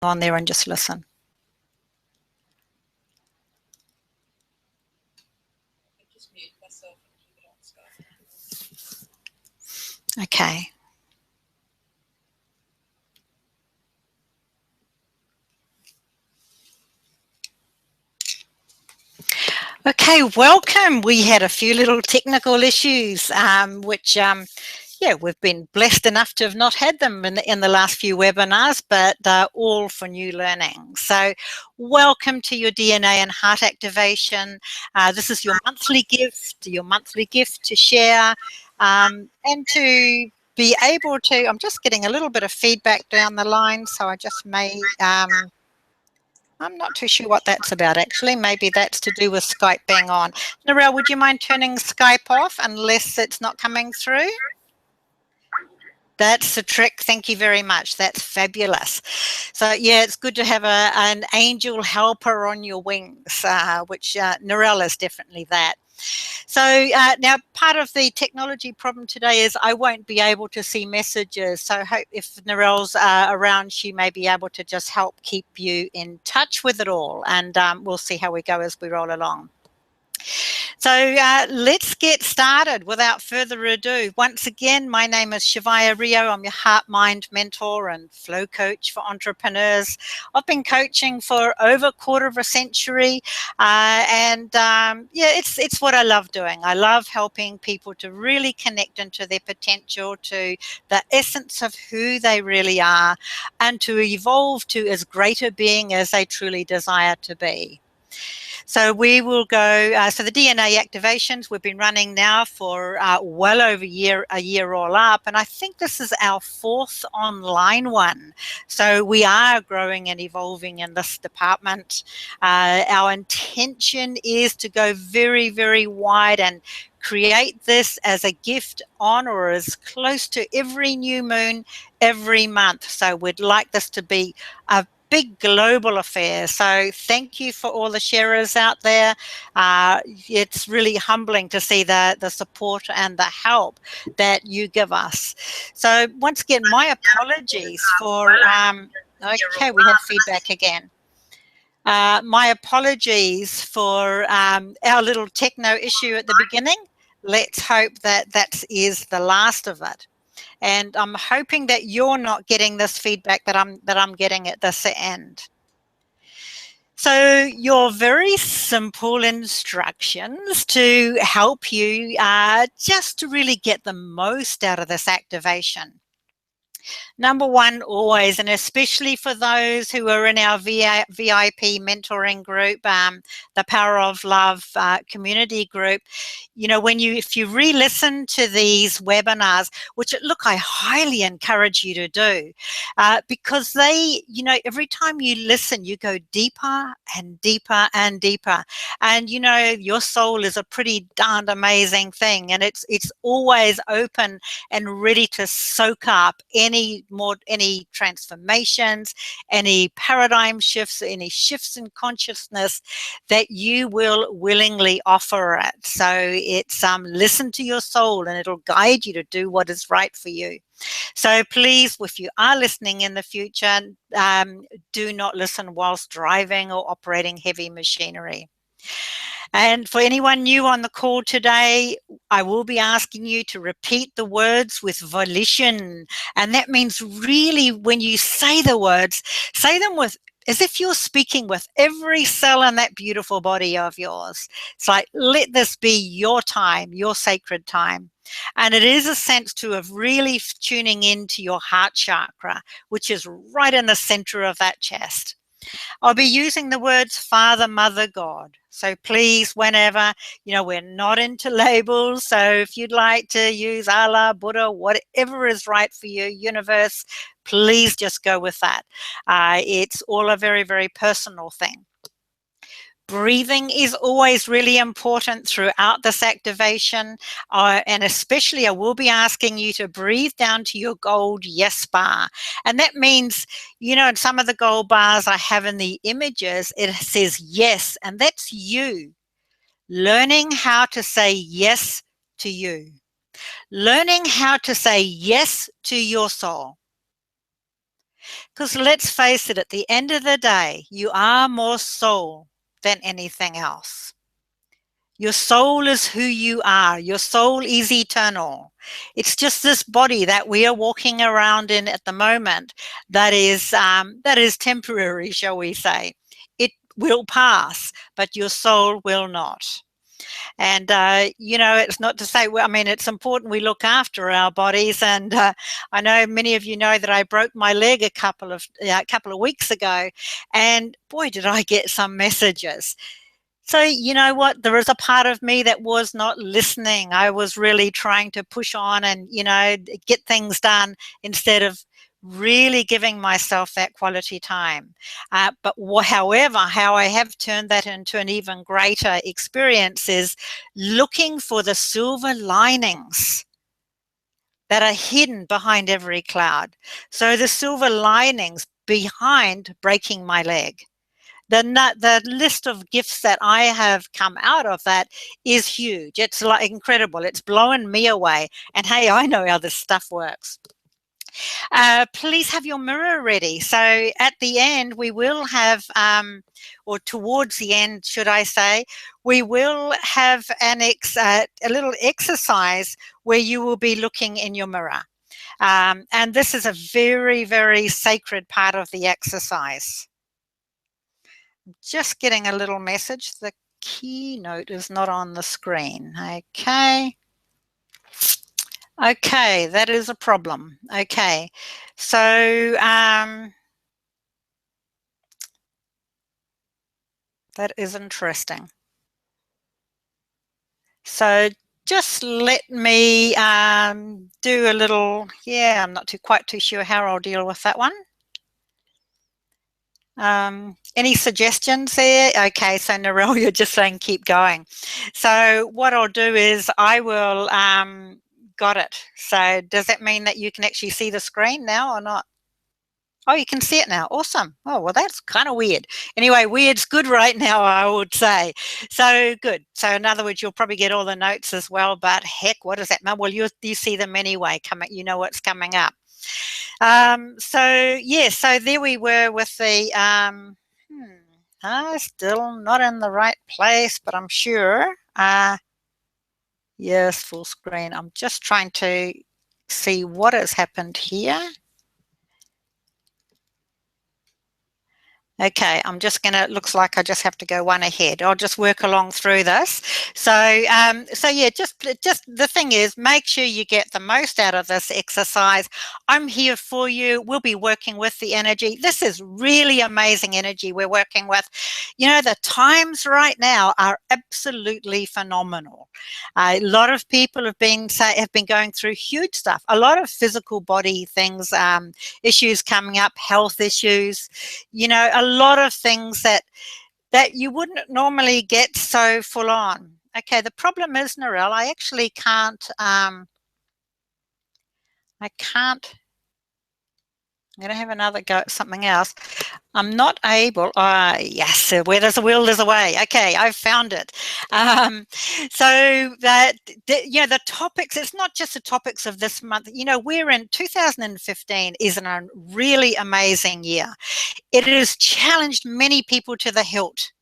on there and just listen. Okay. Okay, welcome. We had a few little technical issues, which, yeah, we've been blessed enough to have not had them in the last few webinars, but all for new learning. So welcome to your DNA and heart activation. This is your monthly gift to share and to be able to, I'm just getting a little bit of feedback down the line, so I just may, I'm not too sure what that's about, actually. Maybe that's to do with Skype being on. Narelle, would you mind turning Skype off unless it's not coming through? That's the trick. Thank you very much. That's fabulous. So, yeah, it's good to have an angel helper on your wings, which Narelle is definitely that. So now part of the technology problem today is I won't be able to see messages. So I hope if Narelle's around, she may be able to just help keep you in touch with it all. And we'll see how we go as we roll along. So let's get started without further ado. Once again, my name is Shivaya Reo. I'm your heart, mind mentor and flow coach for entrepreneurs. I've been coaching for over a quarter of a century. Yeah, it's what I love doing. I love helping people to really connect into their potential, to the essence of who they really are, and to evolve to as great a being as they truly desire to be. So we will go, so the DNA activations we've been running now for well over a year all up, and I think this is our 4th online one. So we are growing and evolving in this department. Our intention is to go very, very wide and create this as a gift on or as close to every new moon every month. So we'd like this to be a big global affair. So thank you for all the sharers out there. It's really humbling to see the support and the help that you give us. So once again, my apologies for, okay, we have feedback again. My apologies for our little techno issue at the beginning. Let's hope that that is the last of it. And I'm hoping that you're not getting this feedback that I'm getting at this end. So your very simple instructions to help you just to really get the most out of this activation. Number one, always, and especially for those who are in our VIP mentoring group, the Power of Love community group, you know, if you re-listen to these webinars, which look, I highly encourage you to do, because they, you know, every time you listen, you go deeper and deeper and deeper. And, you know, your soul is a pretty darned amazing thing, and it's always open and ready to soak up any transformations, any paradigm shifts, any shifts in consciousness that you will willingly offer it. So it's listen to your soul and it'll guide you to do what is right for you. So please, if you are listening in the future, do not listen whilst driving or operating heavy machinery. And for anyone new on the call today, I will be asking you to repeat the words with volition. And that means really when you say the words, say them with as if you're speaking with every cell in that beautiful body of yours. It's like, let this be your time, your sacred time. And it is a sense to of really tuning into your heart chakra, which is right in the center of that chest. I'll be using the words Father, Mother, God. So please, whenever, you know, we're not into labels. So if you'd like to use Allah, Buddha, whatever is right for you, universe, please just go with that. It's all a very, very personal thing. Breathing is always really important throughout this activation, and especially I will be asking you to breathe down to your gold yes bar. And that means, you know, in some of the gold bars I have in the images, it says yes, and that's you. Learning how to say yes to you. Learning how to say yes to your soul. Because let's face it, at the end of the day, you are more soul than anything else. Your soul is who you are. Your soul is eternal. It's just this body that we are walking around in at the moment that is temporary, shall we say. It will pass, but your soul will not. And, it's not to say, well, I mean, it's important we look after our bodies. And I know many of you know that I broke my leg a couple of weeks ago. And boy, did I get some messages. So, you know what? There is a part of me that was not listening. I was really trying to push on and, get things done instead of really giving myself that quality time. However, how I have turned that into an even greater experience is looking for the silver linings that are hidden behind every cloud. So the silver linings behind breaking my leg. The list of gifts that I have come out of that is huge. It's like incredible. It's blowing me away. And hey, I know how this stuff works. Please have your mirror ready. So at the end, we will have, or towards the end, should I say, we will have a little exercise where you will be looking in your mirror. And this is a very, very sacred part of the exercise. Just getting a little message. The keynote is not on the screen. Okay. Okay, that is a problem. Okay, so that is interesting. So just let me do a little, I'm not quite too sure how I'll deal with that one. Any suggestions there? Okay, so Narelle, you're just saying keep going. So what I'll do is I will, got it. So does that mean that you can actually see the screen now or not? Oh, you can see it now. Awesome. Oh, well, that's kind of weird. Anyway, weird's good right now, I would say. So good. So in other words, you'll probably get all the notes as well, but heck, what does that mean? Well, you see them anyway. You know what's coming up. So there we were with the, still not in the right place, but I'm sure. Yes, full screen. I'm just trying to see what has happened here. Okay, I'm just gonna, looks like I just have to go one ahead. I'll just work along through this. So yeah, just the thing is, make sure you get the most out of this exercise. I'm here for you. We'll be working with the energy. This is really amazing energy we're working with. You know, the times right now are absolutely phenomenal. A lot of people have been going through huge stuff, a lot of physical body things, issues coming up, health issues, a lot of things that you wouldn't normally get so full on. Okay, the problem is, Narelle, I actually can't, I'm going to have another go at something else. I'm not able, yes, where there's a will, there's a way. Okay, I've found it. So that, the topics, it's not just the topics of this month. We're in 2015 is a really amazing year. It has challenged many people to the hilt.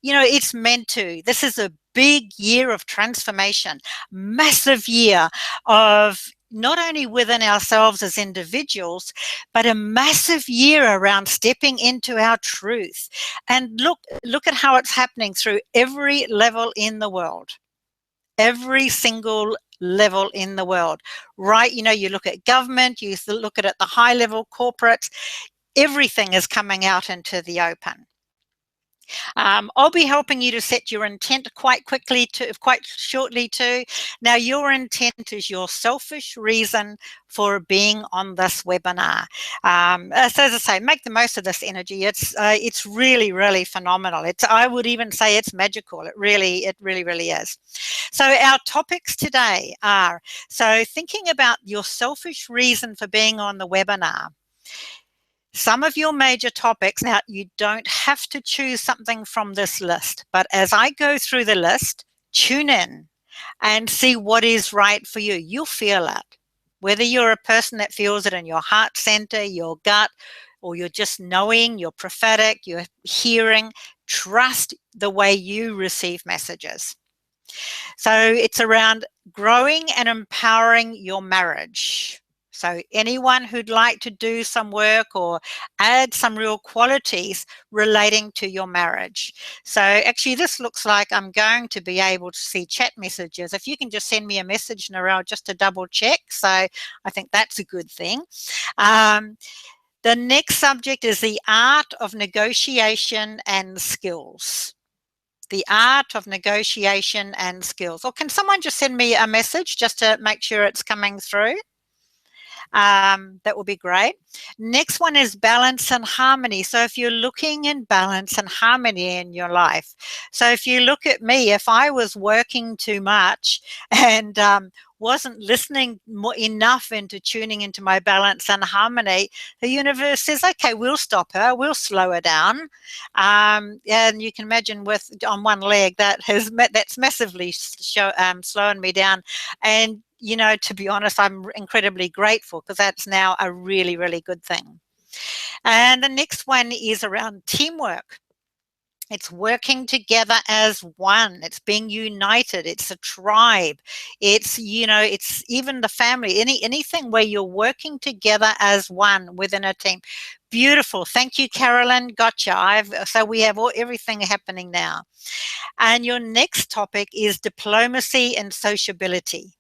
It's meant to. This is a big year of transformation, massive year of not only within ourselves as individuals, but a massive year around stepping into our truth. And look at how it's happening through every level in the world. Every single level in the world, right? You look at government, you look at the high level corporates, everything is coming out into the open. I'll be helping you to set your intent quite shortly too. Now, your intent is your selfish reason for being on this webinar. So as I say, make the most of this energy. It's really, really phenomenal. I would even say it's magical. It really, really is. So our topics today are, so thinking about your selfish reason for being on the webinar. Some of your major topics, now you don't have to choose something from this list, but as I go through the list, tune in and see what is right for you. You'll feel it. Whether you're a person that feels it in your heart center, your gut, or you're just knowing, you're prophetic, you're hearing, trust the way you receive messages. So it's around growing and empowering your marriage. So anyone who'd like to do some work or add some real qualities relating to your marriage. So actually this looks like I'm going to be able to see chat messages. If you can just send me a message, Narelle, just to double check. So I think that's a good thing. The next subject is the art of negotiation and skills. The art of negotiation and skills. Or can someone just send me a message just to make sure it's coming through? That would be great. Next one is balance and harmony. So if you're looking in balance and harmony in your life, so if you look at me, if I was working too much and wasn't listening enough into tuning into my balance and harmony, the universe says, okay, we'll stop her, we'll slow her down. And you can imagine with on one leg that's massively slowing me down. And you know, to be honest, I'm incredibly grateful because that's now a really, really good thing. And the next one is around teamwork. It's working together as one. It's being united. It's a tribe. It's, you know, it's even the family, anything where you're working together as one within a team. Beautiful. Thank you, Carolyn. Gotcha. So we have everything happening now. And your next topic is diplomacy and sociability.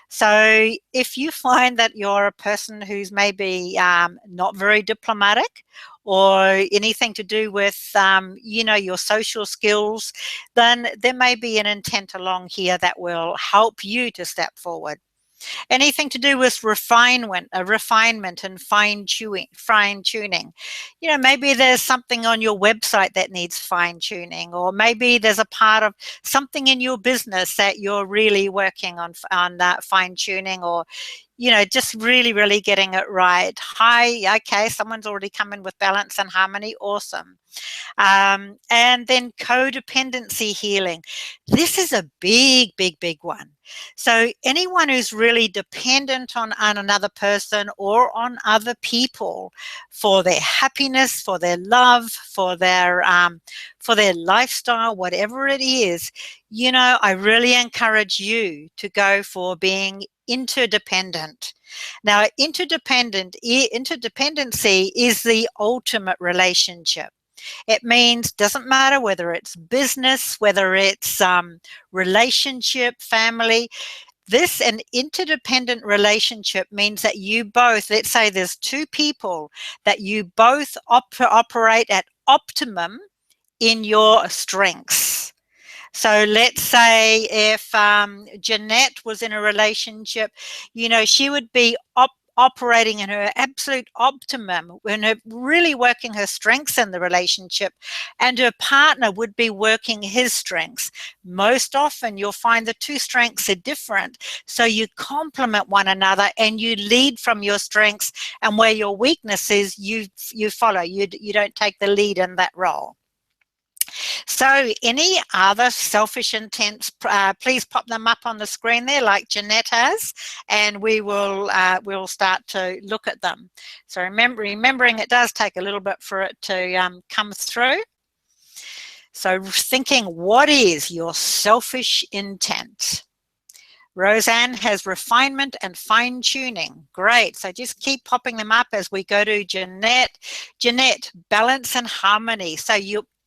So if you find that you're a person who's maybe not very diplomatic or anything to do with, you know, your social skills, then there may be an intent along here that will help you to step forward. Anything to do with refinement and fine tuning. You know, maybe there's something on your website that needs fine tuning, or maybe there's a part of something in your business that you're really working on fine tuning, or you know, just really, really getting it right. Hi, okay, someone's already come in with balance and harmony. Awesome. And then codependency healing. This is a big, big, big one. So anyone who's really dependent on another person or on other people for their happiness, for their love, for their lifestyle, whatever it is, you know, I really encourage you to go for being interdependent. Now, interdependency is the ultimate relationship. It means doesn't matter whether it's business, whether it's relationship, family. This an interdependent relationship means that you both, let's say there's two people that you both operate at optimum in your strengths. So let's say if Jeanette was in a relationship, you know, she would be operating in her absolute optimum, when her really working her strengths in the relationship, and her partner would be working his strengths. Most often you'll find the two strengths are different, so you complement one another and you lead from your strengths, and where your weakness is, you follow. You don't take the lead in that role. So any other selfish intents, please pop them up on the screen there like Jeanette has, and we'll start to look at them. So remembering it does take a little bit for it to come through. So thinking, what is your selfish intent? Roseanne has refinement and fine tuning. Great. So just keep popping them up as we go to Jeanette. Jeanette, balance and harmony. So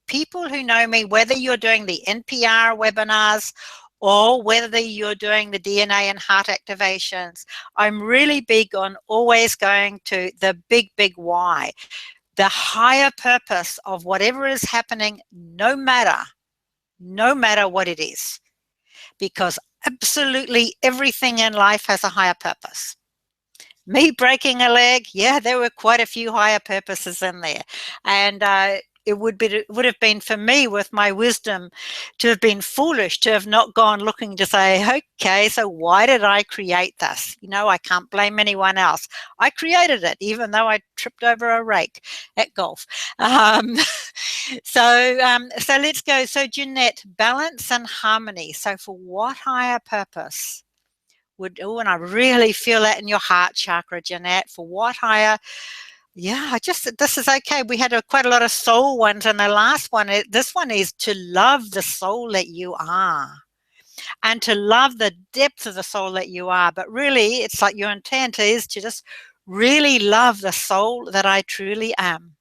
people who know me, whether you're doing the NPR webinars or whether you're doing the DNA and heart activations, I'm really big on always going to the big, big why. The higher purpose of whatever is happening, no matter what it is. Because absolutely everything in life has a higher purpose. Me breaking a leg, yeah, there were quite a few higher purposes in there. And it would have been for me, with my wisdom, to have been foolish to have not gone looking to say, okay, so why did I create this? You know, I can't blame anyone else. I created it, even though I tripped over a rake at golf. So let's go. So Jeanette, balance and harmony. So for what higher purpose And I really feel that in your heart chakra, Jeanette. For what higher? Yeah, this is okay. We had quite a lot of soul ones, and the last one, this one is to love the soul that you are, and to love the depth of the soul that you are. But really, it's like your intent is to just really love the soul that I truly am.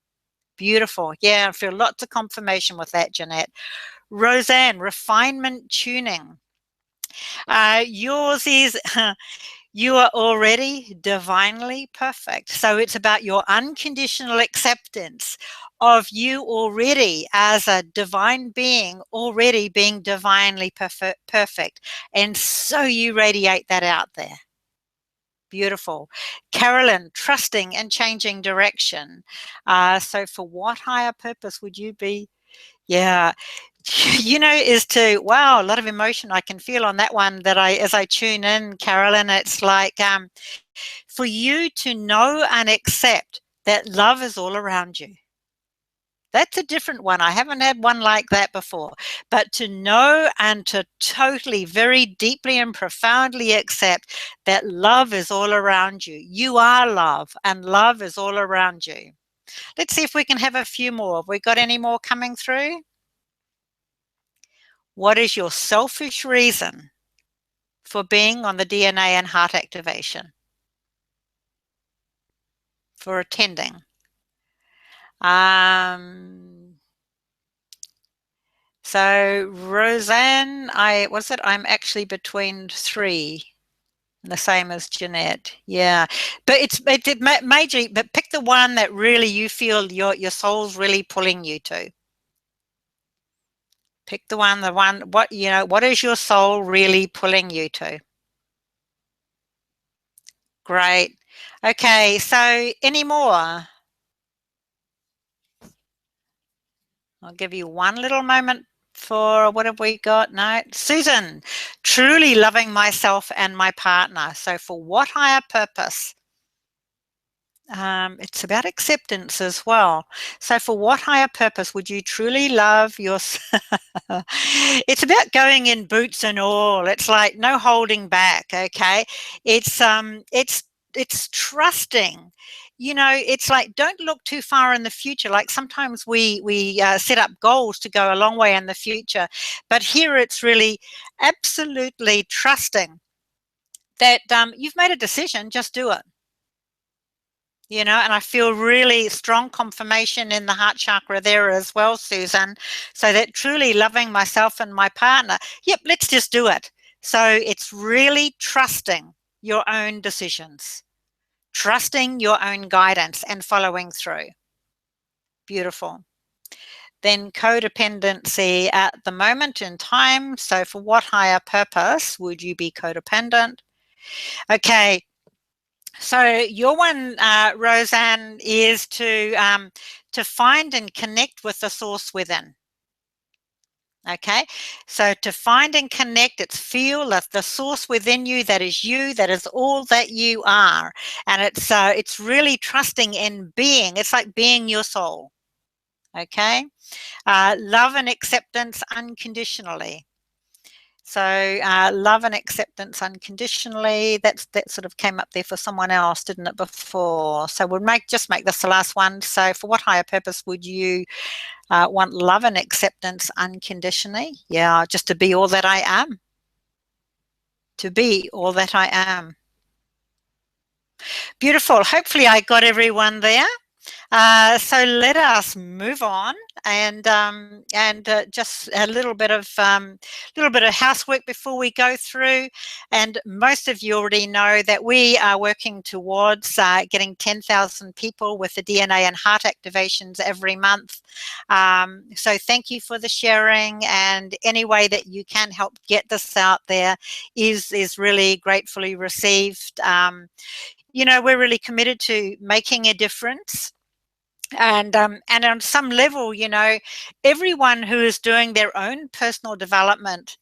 Beautiful. Yeah, I feel lots of confirmation with that, Jeanette. Roseanne, refinement tuning. Yours is you are already divinely perfect. So it's about your unconditional acceptance of you already as a divine being, already being divinely perfect. And so you radiate that out there. Beautiful. Carolyn, trusting and changing direction. So for what higher purpose would you be? Yeah. Is to, wow, a lot of emotion I can feel on that one that as I tune in, Carolyn, it's like for you to know and accept that love is all around you. That's a different one. I haven't had one like that before. But to know and to totally, very deeply and profoundly accept that love is all around you. You are love, and love is all around you. Let's see if we can have a few more. Have we got any more coming through? What is your selfish reason for being on the DNA and heart activation? For attending? So Roseanne, I'm actually between 3, the same as Jeanette. Yeah, but it's major. But pick the one that really you feel your soul's really pulling you to. Pick the one. What is your soul really pulling you to? Great. Okay. So any more? I'll give you one little moment for what have we got? No, Susan, truly loving myself and my partner. So for what higher purpose? It's about acceptance as well. So for what higher purpose would you truly love yourself? It's about going in boots and all. It's like no holding back. Okay. It's trusting. It's like don't look too far in the future. Like sometimes we set up goals to go a long way in the future, but here it's really absolutely trusting that you've made a decision. Just do it. And I feel really strong confirmation in the heart chakra there as well, Susan. So that truly loving myself and my partner, yep, let's just do it. So it's really trusting your own decisions, trusting your own guidance and following through. Beautiful. Then codependency at the moment in time. So for what higher purpose would you be codependent? Okay. So your one, Roseanne, is to find and connect with the source within. Okay, so to find and connect, it's feel that the source within you, that is all that you are, and it's really trusting in being. It's like being your soul. Okay, love and acceptance unconditionally. So love and acceptance unconditionally. That sort of came up there for someone else, didn't it, before? So we'll just make this the last one. So for what higher purpose would you want love and acceptance unconditionally? Yeah, just to be all that I am. To be all that I am. Beautiful. Hopefully I got everyone there. So let us move on, and just a little bit of housework before we go through. And most of you already know that we are working towards getting 10,000 people with the DNA and heart activations every month. So thank you for the sharing, and any way that you can help get this out there is really gratefully received. We're really committed to making a difference. And on some level, everyone who is doing their own personal development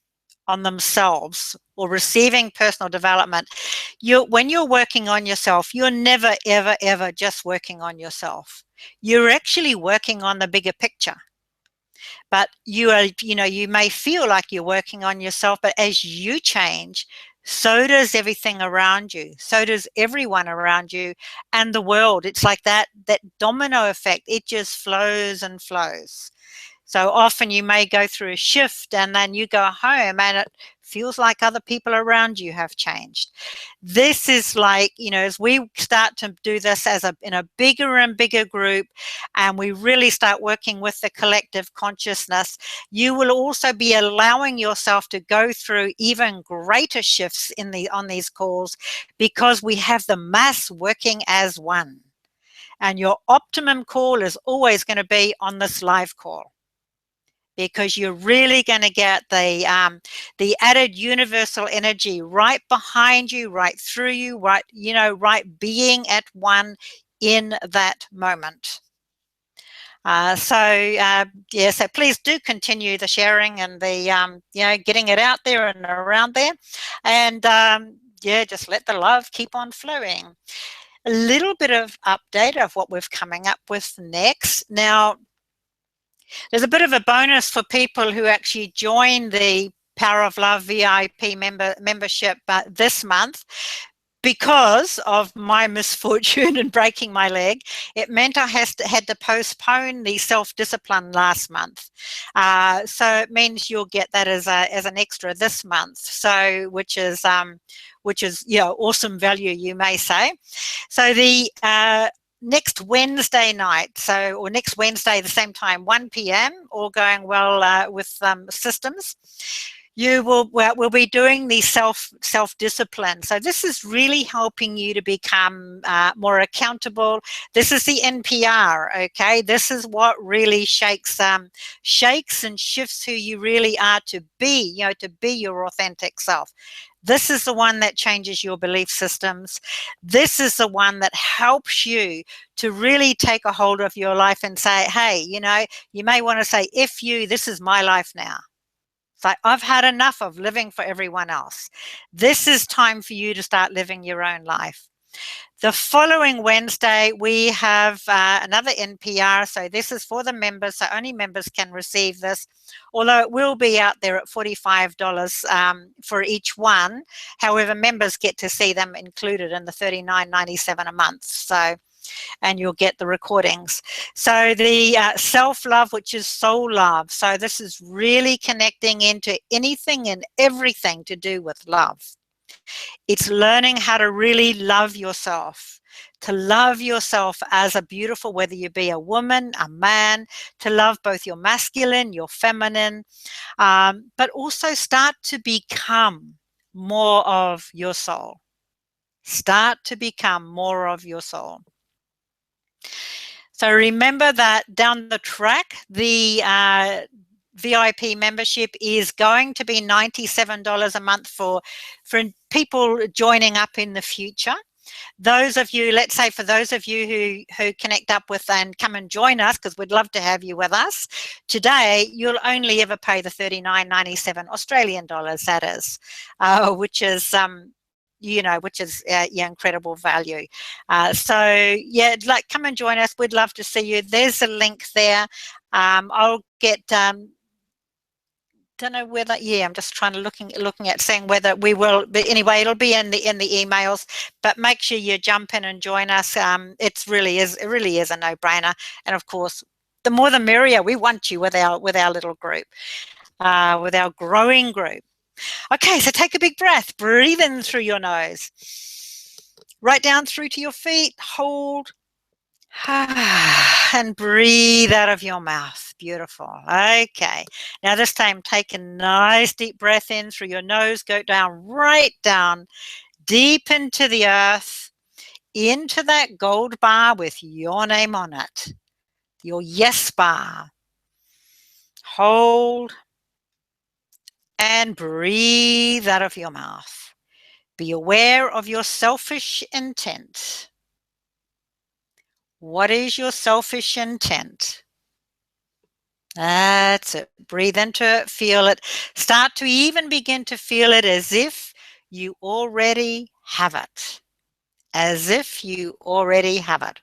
on themselves or receiving personal development, when you're working on yourself, you're never, ever, ever just working on yourself. You're actually working on the bigger picture. But you may feel like you're working on yourself, but as you change, so does everything around you. So does everyone around you and the world. It's like that domino effect. It just flows and flows. So often you may go through a shift and then you go home and it feels like other people around you have changed. This is like, as we start to do this in a bigger and bigger group, and we really start working with the collective consciousness, you will also be allowing yourself to go through even greater shifts on these calls, because we have the mass working as one. And your optimum call is always going to be on this live call, because you're really going to get the added universal energy right behind you, right through you, right being at one in that moment. So please do continue the sharing and the getting it out there and around there, and just let the love keep on flowing. A little bit of update of what we're coming up with next. Now, there's a bit of a bonus for people who actually join the Power of Love VIP membership this month. Because of my misfortune and breaking my leg, it meant I had to postpone the self-discipline last month. So it means you'll get that as an extra this month. So which is awesome value, you may say. So the next Wednesday night, or next Wednesday, the same time, 1 p.m., all going well with systems, we'll be doing the self-discipline. So this is really helping you to become more accountable. This is the NPR, okay? This is what really shakes and shifts who you really are to be, to be your authentic self. This is the one that changes your belief systems. This is the one that helps you to really take a hold of your life and say, hey, you may want to say, F you, this is my life now. It's like, I've had enough of living for everyone else. This is time for you to start living your own life. The following Wednesday, we have another NPR. So this is for the members. So only members can receive this, although it will be out there at $45 for each one. However, members get to see them included in the $39.97 a month. So, and you'll get the recordings. So the self-love, which is soul love. So this is really connecting into anything and everything to do with love. It's learning how to really love yourself, to love yourself as a beautiful, whether you be a woman, a man, to love both your masculine, your feminine, but also start to become more of your soul. Start to become more of your soul. So remember that down the track, the VIP membership is going to be $97 a month for people joining up in the future. Those of you, let's say for those of you who connect up with and come and join us, because we'd love to have you with us, today you'll only ever pay the $39.97 Australian dollars, that is, which is incredible value. Come and join us. We'd love to see you. There's a link there. I'll get don't know whether I'm just trying to looking at seeing whether we will, but anyway, it'll be in the emails, but make sure you jump in and join us. It really is a no-brainer, and of course the more the merrier. We want you with our little group, with our growing group. Okay, so take a big breath, breathe in through your nose, right down through to your feet, hold, and breathe out of your mouth. Beautiful. Okay, now this time take a nice deep breath in through your nose, go right down deep into the earth, into that gold bar with your name on it, your yes bar. Hold and breathe out of your mouth. Be aware of your selfish intent. What is your selfish intent? That's it. Breathe into it, feel it. Start to even begin to feel it as if you already have it. As if you already have it.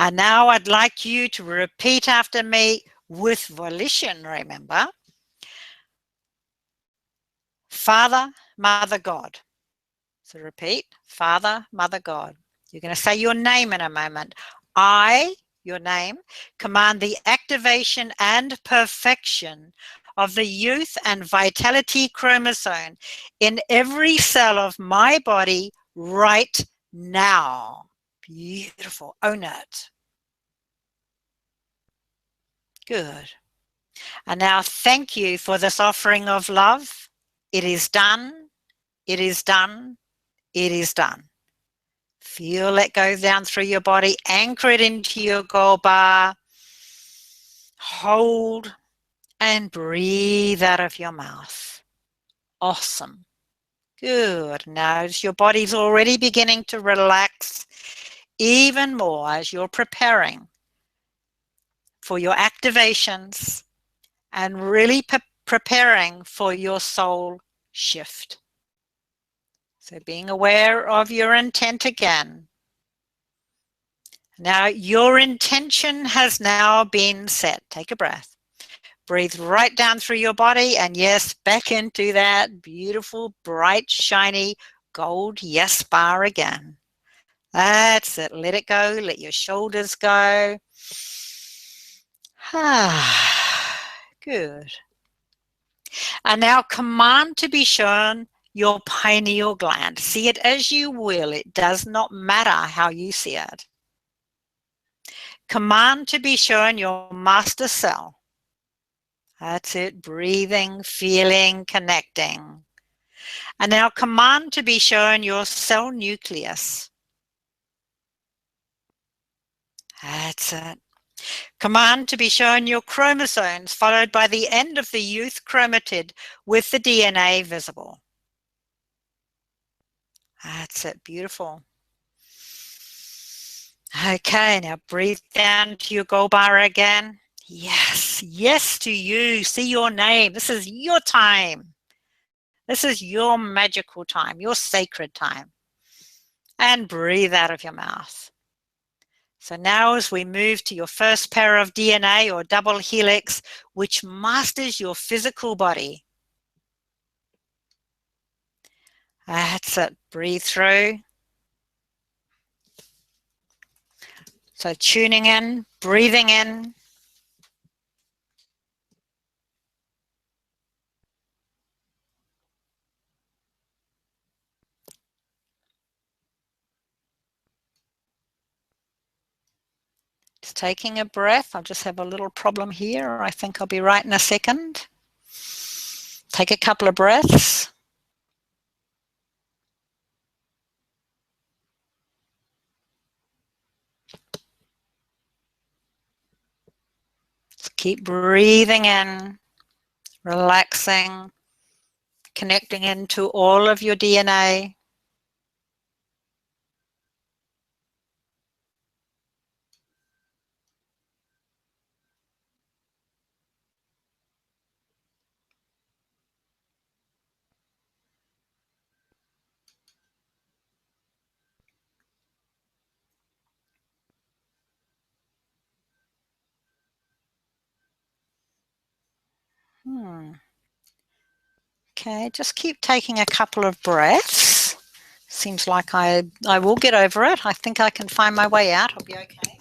And now I'd like you to repeat after me with volition, remember. Father, Mother, God. So repeat, Father, Mother, God. You're going to say your name in a moment. I, your name, command the activation and perfection of the youth and vitality chromosome in every cell of my body right now. Beautiful. Own it. Good. And now thank you for this offering of love. It is done. It is done. It is done. Feel it go down through your body. Anchor it into your gold bar. Hold and breathe out of your mouth. Awesome. Good. Now as your body's already beginning to relax even more as you're preparing for your activations and really preparing for your soul shift. So being aware of your intent again. Now your intention has now been set. Take a breath. Breathe right down through your body and yes, back into that beautiful, bright, shiny gold yes bar again. That's it. Let it go. Let your shoulders go. Good. And now command to be shown your pineal gland. See it as you will. It does not matter how you see it. Command to be shown your master cell. That's it. Breathing, feeling, connecting. And now command to be shown your cell nucleus. That's it. Command to be shown your chromosomes, followed by the end of the youth chromatid with the DNA visible. That's it. Beautiful. Okay, now breathe down to your gold bar again. Yes, yes to you. See your name. This is your time. This is your magical time, your sacred time. And breathe out of your mouth. So now as we move to your first pair of DNA or double helix, which masters your physical body. That's it. Breathe through. So tuning in, breathing in. Just taking a breath. I'll just have a little problem here. I think I'll be right in a second. Take a couple of breaths. Just keep breathing in, relaxing, connecting into all of your DNA. Okay, just keep taking a couple of breaths. Seems like I will get over it. I think I can find my way out. I'll be okay.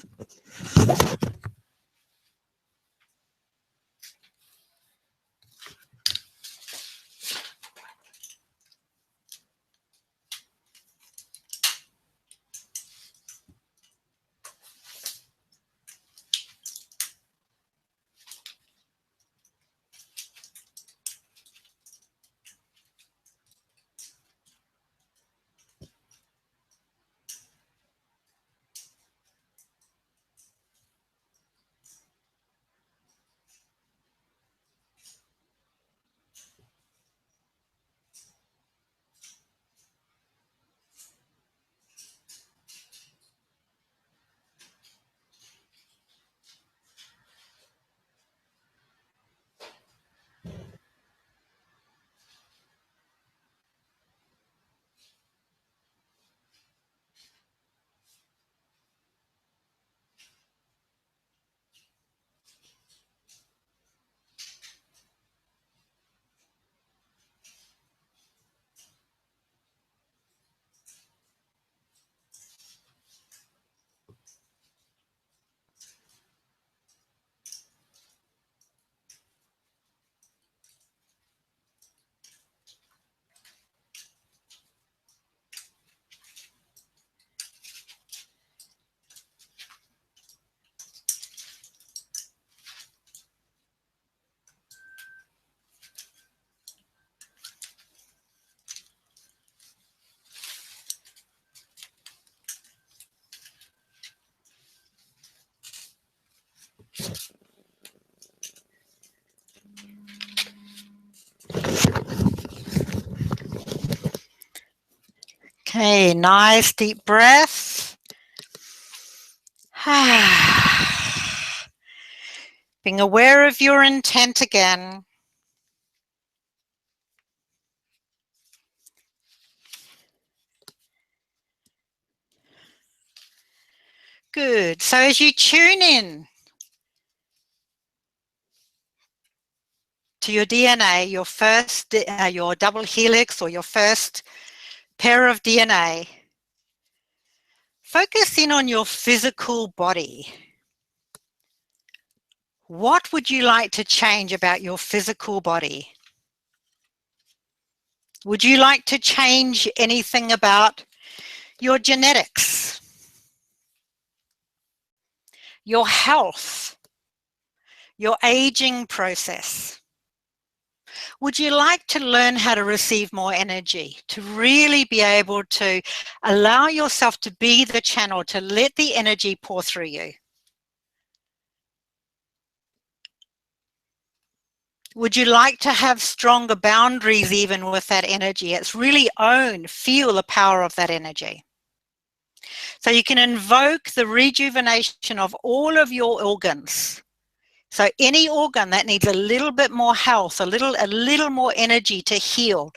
Okay, nice deep breath. Being aware of your intent again. Good. So as you tune in to your DNA, your double helix or your first pair of DNA, focus in on your physical body. What would you like to change about your physical body? Would you like to change anything about your genetics, your health, your aging process? Would you like to learn how to receive more energy, to really be able to allow yourself to be the channel, to let the energy pour through you? Would you like to have stronger boundaries even with that energy? It's really feel the power of that energy. So you can invoke the rejuvenation of all of your organs. So any organ that needs a little bit more health, a little more energy to heal,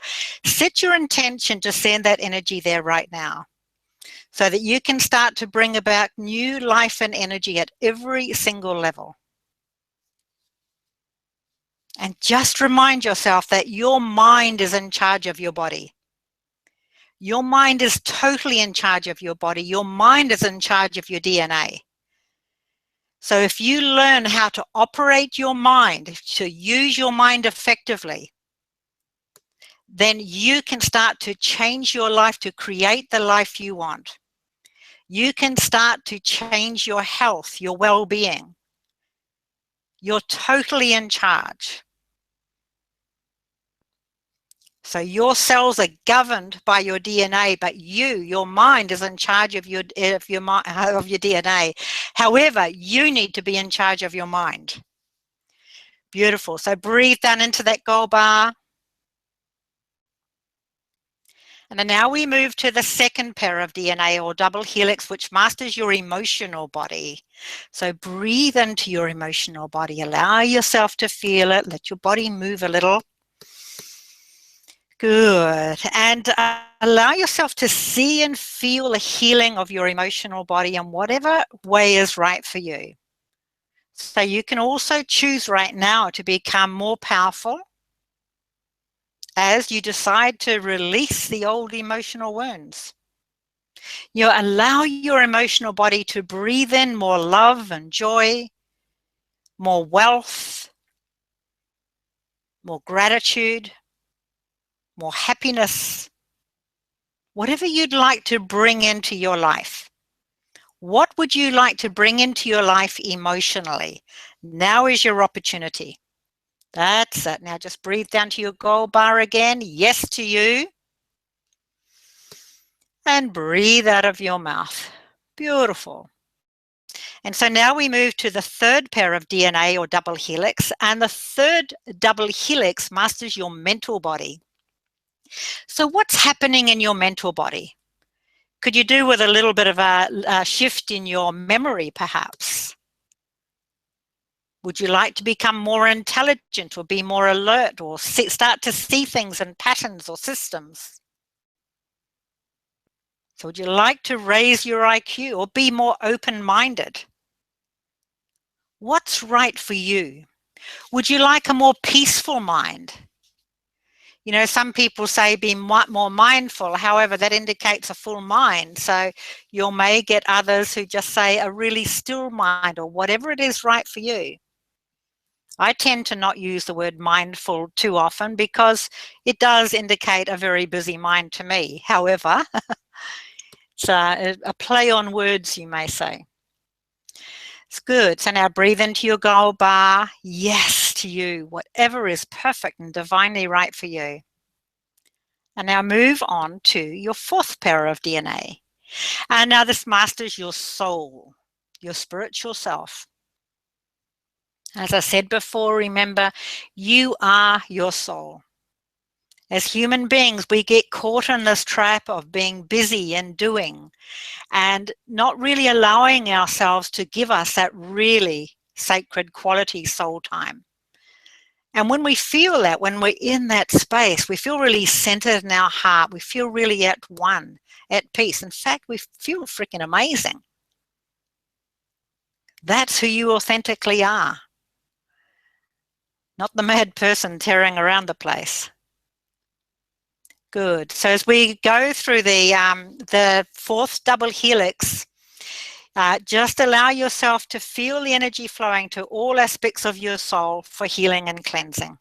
set your intention to send that energy there right now so that you can start to bring about new life and energy at every single level. And just remind yourself that your mind is in charge of your body. Your mind is totally in charge of your body. Your mind is in charge of your DNA. So if you learn how to operate your mind, to use your mind effectively, then you can start to change your life to create the life you want. You can start to change your health, your well-being. You're totally in charge. So your cells are governed by your DNA, but your mind is in charge of your DNA. However, you need to be in charge of your mind. Beautiful. So breathe down into that gold bar. And then now we move to the second pair of DNA or double helix, which masters your emotional body. So breathe into your emotional body. Allow yourself to feel it. Let your body move a little. Good. And allow yourself to see and feel the healing of your emotional body in whatever way is right for you. So you can also choose right now to become more powerful as you decide to release the old emotional wounds. You allow your emotional body to breathe in more love and joy, more wealth, more gratitude, more happiness, whatever you'd like to bring into your life. What would you like to bring into your life emotionally? Now is your opportunity. That's it. Now just breathe down to your gold bar again. Yes to you. And breathe out of your mouth. Beautiful. And so now we move to the third pair of DNA or double helix. And the third double helix masters your mental body. So what's happening in your mental body? Could you do with a little bit of a shift in your memory, perhaps? Would you like to become more intelligent or be more alert or start to see things in patterns or systems? So would you like to raise your IQ or be more open-minded? What's right for you? Would you like a more peaceful mind? You know, some people say be more mindful. However, that indicates a full mind. So you may get others who just say a really still mind or whatever it is right for you. I tend to not use the word mindful too often because it does indicate a very busy mind to me. However, it's a play on words, you may say. It's good. So now breathe into your gold bar. Yes to you, whatever is perfect and divinely right for you. And now move on to your fourth pair of DNA. And now this masters your soul, your spiritual self. As I said before, remember, you are your soul. As human beings, we get caught in this trap of being busy and doing and not really allowing ourselves to give us that really sacred quality soul time. And when we feel that, when we're in that space, we feel really centered in our heart. We feel really at one, at peace. In fact, we feel freaking amazing. That's who you authentically are, not the mad person tearing around the place. Good. So as we go through the fourth double helix, just allow yourself to feel the energy flowing to all aspects of your soul for healing and cleansing.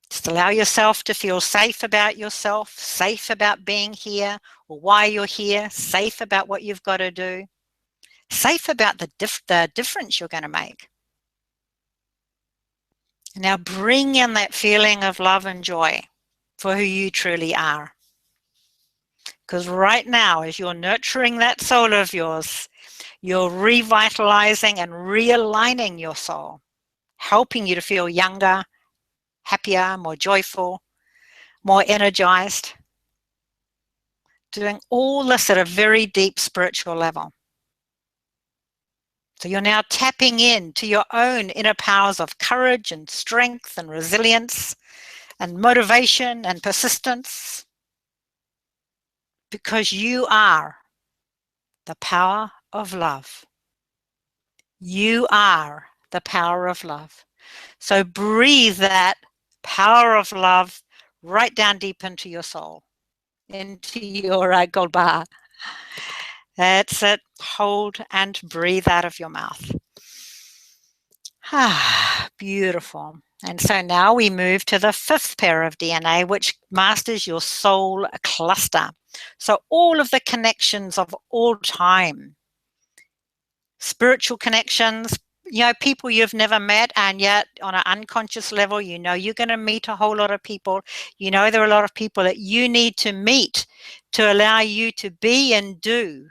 Just allow yourself to feel safe about yourself, safe about being here or why you're here, safe about what you've got to do, safe about the difference you're going to make. Now bring in that feeling of love and joy for who you truly are. Because right now, as you're nurturing that soul of yours, you're revitalizing and realigning your soul, helping you to feel younger, happier, more joyful, more energized, doing all this at a very deep spiritual level. So you're now tapping into your own inner powers of courage and strength and resilience and motivation and persistence, because you are the power of love. You are the power of love. So breathe that power of love right down deep into your soul, into your gold bar. That's it. Hold and breathe out of your mouth. Ah, beautiful. And so now we move to the fifth pair of DNA, which masters your soul cluster. So all of the connections of all time, spiritual connections, people you've never met, and yet on an unconscious level, you're going to meet a whole lot of people. There are a lot of people that you need to meet to allow you to be and do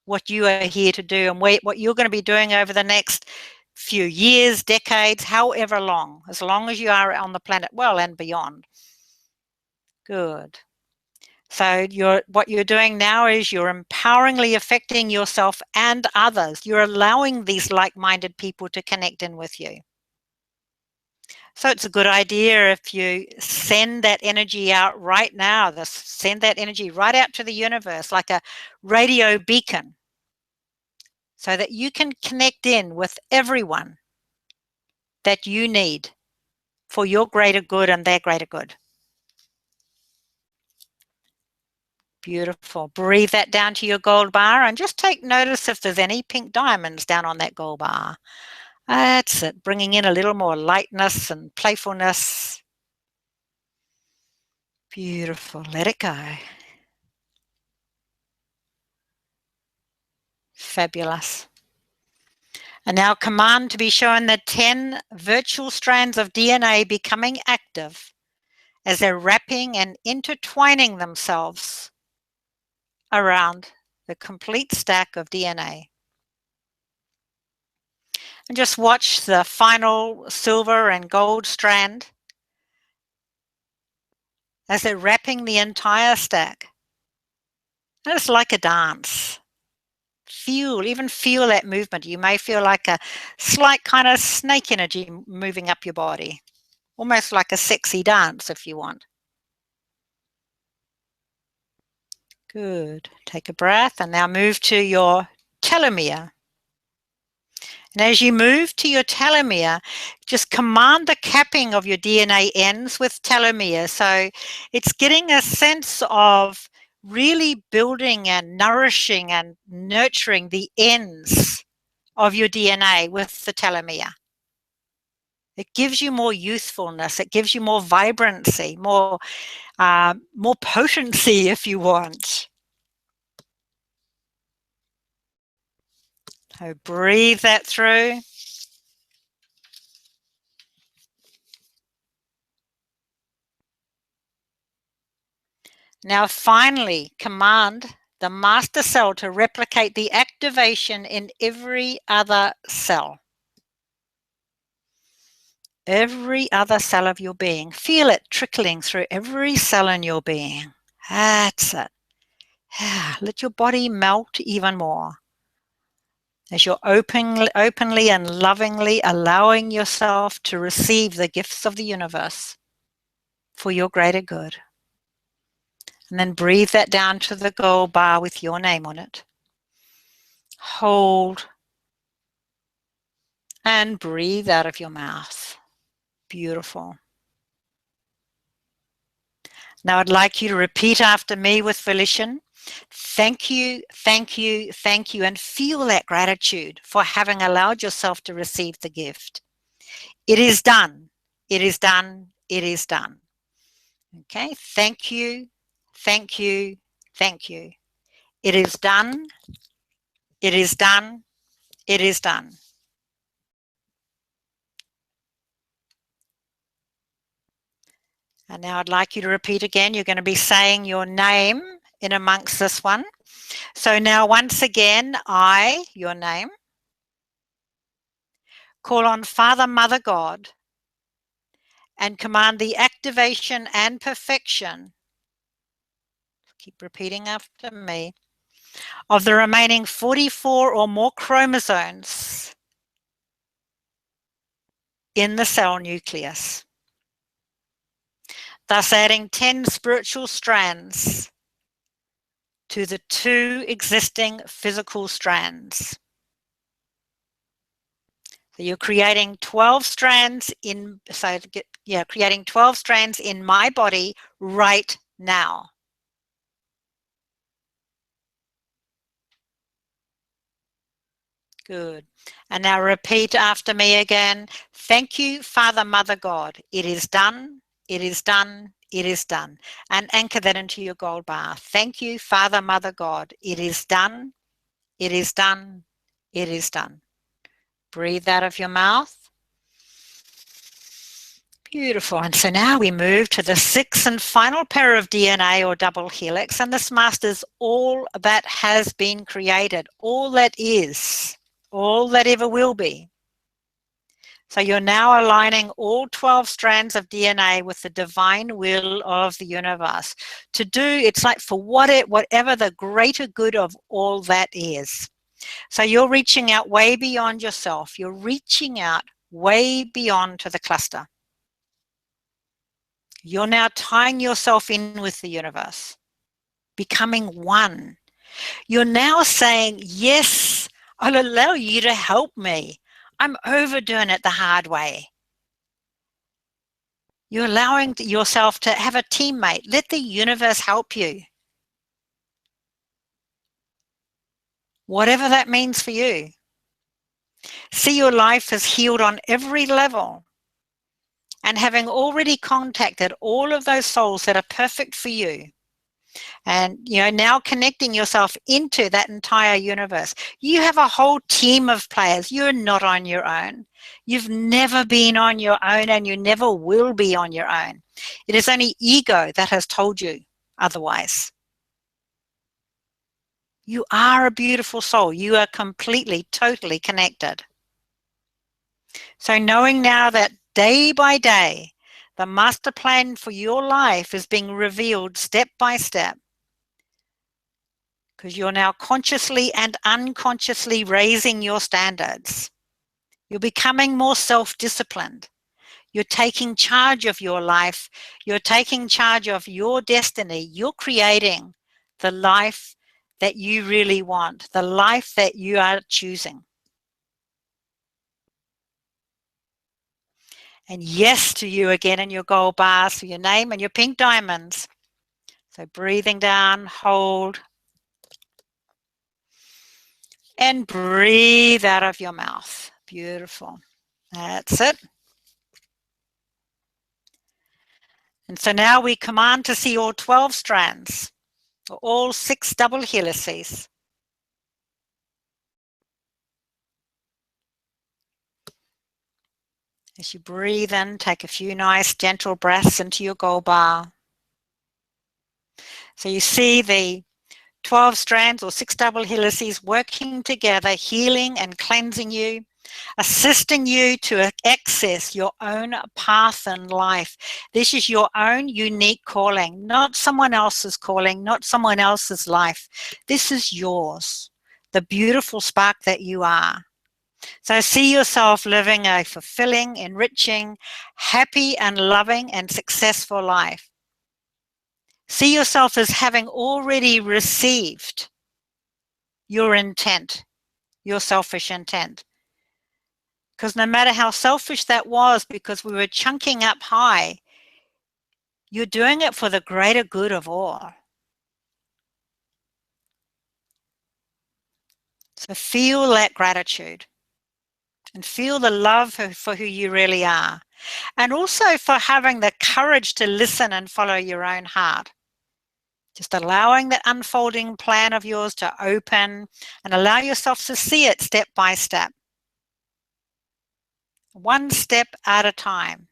what you are here to do and what you're going to be doing over the next few years, decades, however long, as long as you are on the planet, well, and beyond. Good. So what you're doing now is you're empoweringly affecting yourself and others. You're allowing these like-minded people to connect in with you. So it's a good idea if you send that energy out right now, send that energy right out to the universe like a radio beacon, so that you can connect in with everyone that you need for your greater good and their greater good. Beautiful. Breathe that down to your gold bar and just take notice if there's any pink diamonds down on that gold bar. That's it, bringing in a little more lightness and playfulness. Beautiful. Let it go. Fabulous. And now command to be shown the 10 virtual strands of DNA becoming active as they're wrapping and intertwining themselves around the complete stack of DNA. And just watch the final silver and gold strand as they're wrapping the entire stack. And it's like a dance. Even feel that movement. You may feel like a slight kind of snake energy moving up your body, almost like a sexy dance if you want. Good. Take a breath and now move to your telomere. And as you move to your telomere, just command the capping of your DNA ends with telomere. So it's getting a sense of really building and nourishing and nurturing the ends of your DNA with the telomere. It gives you more youthfulness. It gives you more vibrancy, more potency if you want. So breathe that through. Now finally, command the master cell to replicate the activation in every other cell. every other cell of your being. Feel it trickling through every cell in your being. That's it. Let your body melt even more as you're openly and lovingly allowing yourself to receive the gifts of the universe for your greater good. And then breathe that down to the gold bar with your name on it. Hold and breathe out of your mouth. Beautiful. Now I'd like you to repeat after me with volition. Thank you, thank you, thank you, and feel that gratitude for having allowed yourself to receive the gift. It is done. It is done. It is done. Okay, thank you, thank you, thank you. It is done. It is done. It is done. And now I'd like you to repeat again. You're going to be saying your name in amongst this one. So now once again, I, your name, call on Father, Mother, God, and command the activation and perfection, keep repeating after me, of the remaining 44 or more chromosomes in the cell nucleus, thus adding 10 spiritual strands to the 2 existing physical strands. So you're creating 12 strands creating 12 strands in my body right now. Good. And now repeat after me again. Thank you, Father, Mother, God. It is done. It is done. It is done. And anchor that into your gold bar. Thank you, Father, Mother, God. It is done. It is done. It is done. Breathe out of your mouth. Beautiful. And so now we move to the 6th and final pair of DNA or double helix. And this masters all that has been created, all that is, all that ever will be. So you're now aligning all 12 strands of DNA with the divine will of the universe to do, it's like for whatever the greater good of all that is. So you're reaching out way beyond yourself. You're reaching out way beyond to the cluster. You're now tying yourself in with the universe, becoming one. You're now saying, yes, I'll allow you to help me. I'm overdoing it the hard way. You're allowing yourself to have a teammate. Let the universe help you. Whatever that means for you. See your life as healed on every level. And having already contacted all of those souls that are perfect for you. And now connecting yourself into that entire universe. You have a whole team of players. You're not on your own. You've never been on your own, and you never will be on your own. It is only ego that has told you otherwise. You are a beautiful soul. You are completely, totally connected. So knowing now that day by day, the master plan for your life is being revealed step by step, because you're now consciously and unconsciously raising your standards. You're becoming more self-disciplined. You're taking charge of your life. You're taking charge of your destiny. You're creating the life that you really want, the life that you are choosing. And yes to you again in your gold bars for your name and your pink diamonds. So breathing down, hold, and breathe out of your mouth. Beautiful. That's it. And so now we command to see all 12 strands, or all 6 double helices. As you breathe in, take a few nice gentle breaths into your gold bar. So you see the 12 strands or 6 double helices working together, healing and cleansing you assisting you to access your own path in life. This is your own unique calling, not someone else's calling, not someone else's life. This is yours, the beautiful spark that you are. So see yourself living a fulfilling, enriching, happy and loving and successful life. See yourself as having already received your intent, your selfish intent. Because no matter how selfish that was, because we were chunking up high, you're doing it for the greater good of all. So feel that gratitude and feel the love for who you really are. And also for having the courage to listen and follow your own heart. Just allowing that unfolding plan of yours to open and allow yourself to see it step by step. One step at a time.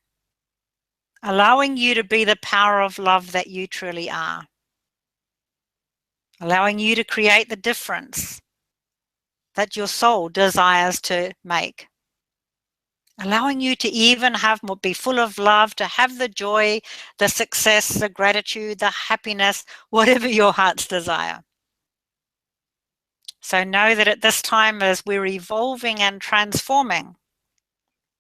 Allowing you to be the power of love that you truly are. Allowing you to create the difference that your soul desires to make. Allowing you to even be full of love, to have the joy, the success, the gratitude, the happiness, whatever your heart's desire. So know that at this time, as we're evolving and transforming,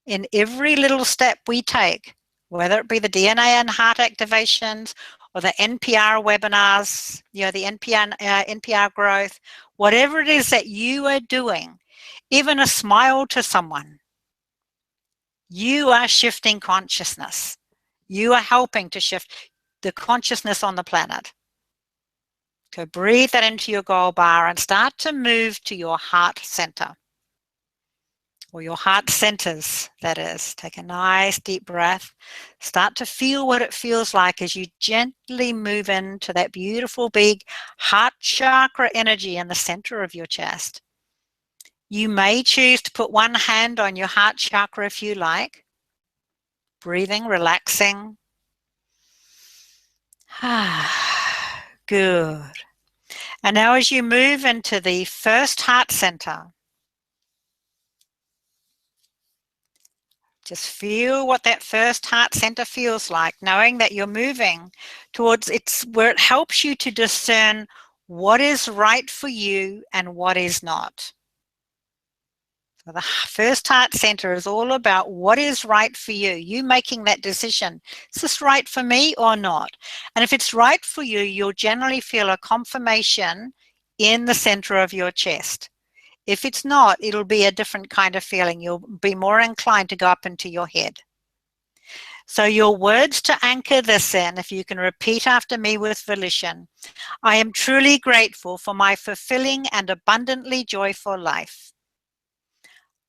in every little step we take, whether it be the DNA and heart activations or the NPR webinars, the NPR growth, whatever it is that you are doing, even a smile to someone, you are shifting consciousness. You are helping to shift the consciousness on the planet. So breathe that into your gold bar and start to move to your heart center. Or your heart centers, that is. Take a nice deep breath. Start to feel what it feels like as you gently move into that beautiful big heart chakra energy in the center of your chest. You may choose to put one hand on your heart chakra if you like. Breathing, relaxing. Good. And now as you move into the first heart center, just feel what that first heart center feels like, knowing that you're moving towards where it helps you to discern what is right for you and what is not. So the first heart center is all about what is right for you. You making that decision. Is this right for me or not? And if it's right for you, you'll generally feel a confirmation in the center of your chest. If it's not, it'll be a different kind of feeling. You'll be more inclined to go up into your head. So your words to anchor this in, if you can repeat after me with volition. I am truly grateful for my fulfilling and abundantly joyful life.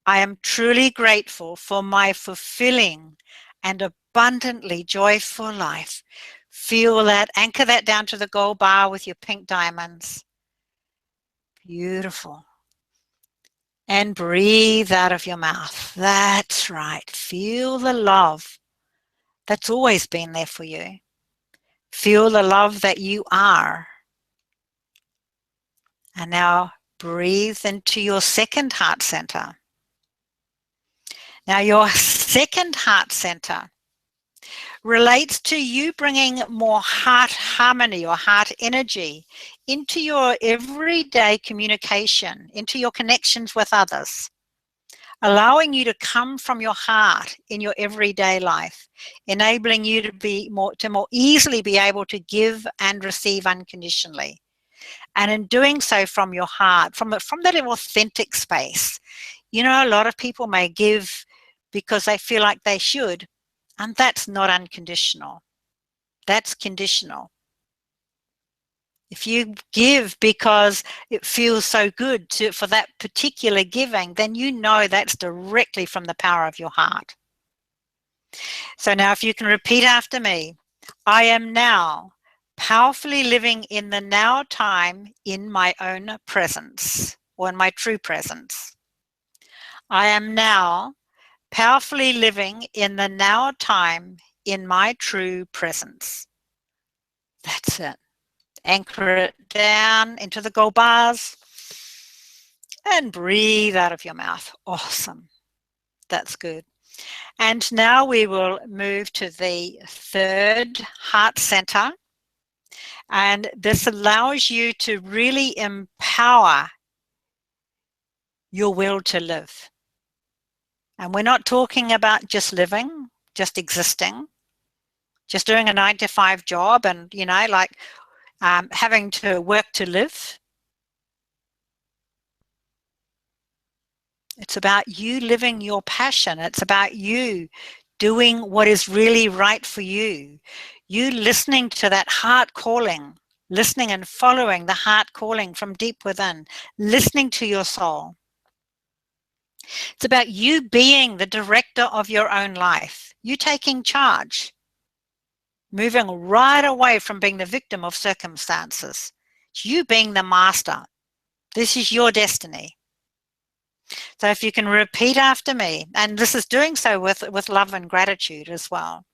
I am truly grateful for my fulfilling and abundantly joyful life. Feel that, anchor that down to the gold bar with your pink diamonds. Beautiful. And breathe out of your mouth. That's right. Feel the love that's always been there for you. Feel the love that you are. And now breathe into your second heart center. Now your second heart center relates to you bringing more heart harmony or heart energy into your everyday communication, into your connections with others, allowing you to come from your heart in your everyday life, enabling you to more easily be able to give and receive unconditionally. And in doing so from your heart, from that authentic space. You know, a lot of people may give because they feel like they should, and that's not unconditional. That's conditional. If you give because it feels so good for that particular giving, then you know that's directly from the power of your heart. So now if you can repeat after me, I am now powerfully living in the now time in my own presence, or in my true presence. I am now powerfully living in the now time in my true presence. That's it. Anchor it down into the gold bars and breathe out of your mouth. Awesome. That's good. And now we will move to the third heart center. And this allows you to really empower your will to live. And we're not talking about just living, just existing, just doing a 9-to-5 job and, like having to work to live. It's about you living your passion. It's about you doing what is really right for you. You listening to that heart calling, listening and following the heart calling from deep within, listening to your soul. It's about you being the director of your own life, you taking charge, moving right away from being the victim of circumstances. It's you being the master. This is your destiny. So if you can repeat after me, and this is doing so with love and gratitude as well.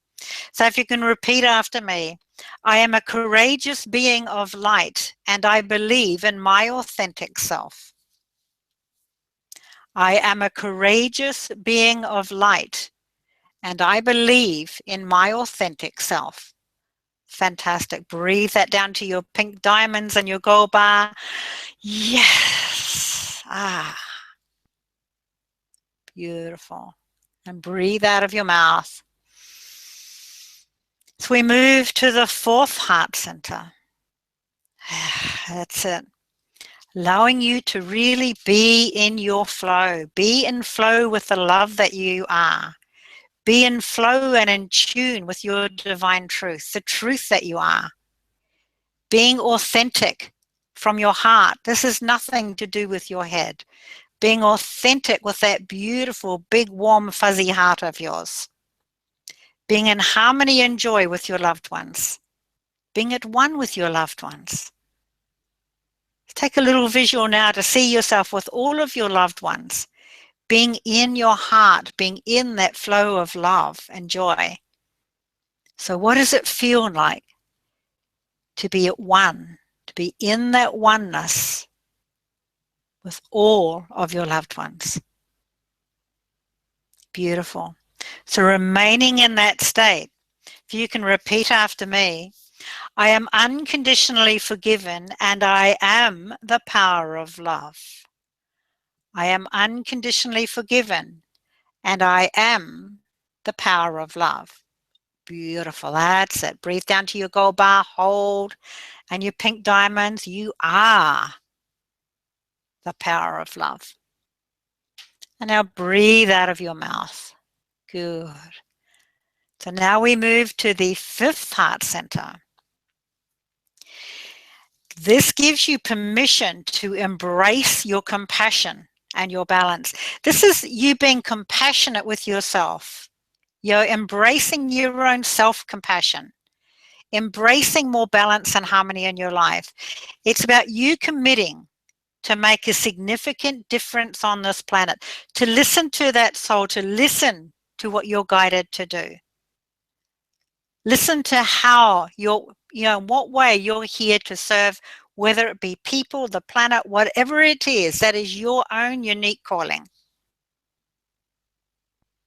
So if you can repeat after me, I am a courageous being of light, and I believe in my authentic self. I am a courageous being of light, and I believe in my authentic self. Fantastic. Breathe that down to your pink diamonds and your gold bar. Yes. Beautiful. And breathe out of your mouth. So we move to the fourth heart center. That's it. Allowing you to really be in your flow. Be in flow with the love that you are. Be in flow and in tune with your divine truth, the truth that you are. Being authentic from your heart. This is nothing to do with your head. Being authentic with that beautiful, big, warm, fuzzy heart of yours. Being in harmony and joy with your loved ones. Being at one with your loved ones. Take a little visual now to see yourself with all of your loved ones. Being in your heart, being in that flow of love and joy. So what does it feel like to be at one, to be in that oneness with all of your loved ones? Beautiful. So remaining in that state, if you can repeat after me, I am unconditionally forgiven and I am the power of love. I am unconditionally forgiven and I am the power of love. Beautiful. That's it. Breathe down to your gold bar, hold, and your pink diamonds. You are the power of love. And now breathe out of your mouth. Good. So now we move to the fifth heart center. This gives you permission to embrace your compassion and your balance. This is you being compassionate with yourself. You're embracing your own self-compassion, embracing more balance and harmony in your life. It's about you committing to make a significant difference on this planet, to listen to that soul, to listen to what you're guided to do. Listen to how what way you're here to serve, whether it be people, the planet, whatever it is, that is your own unique calling.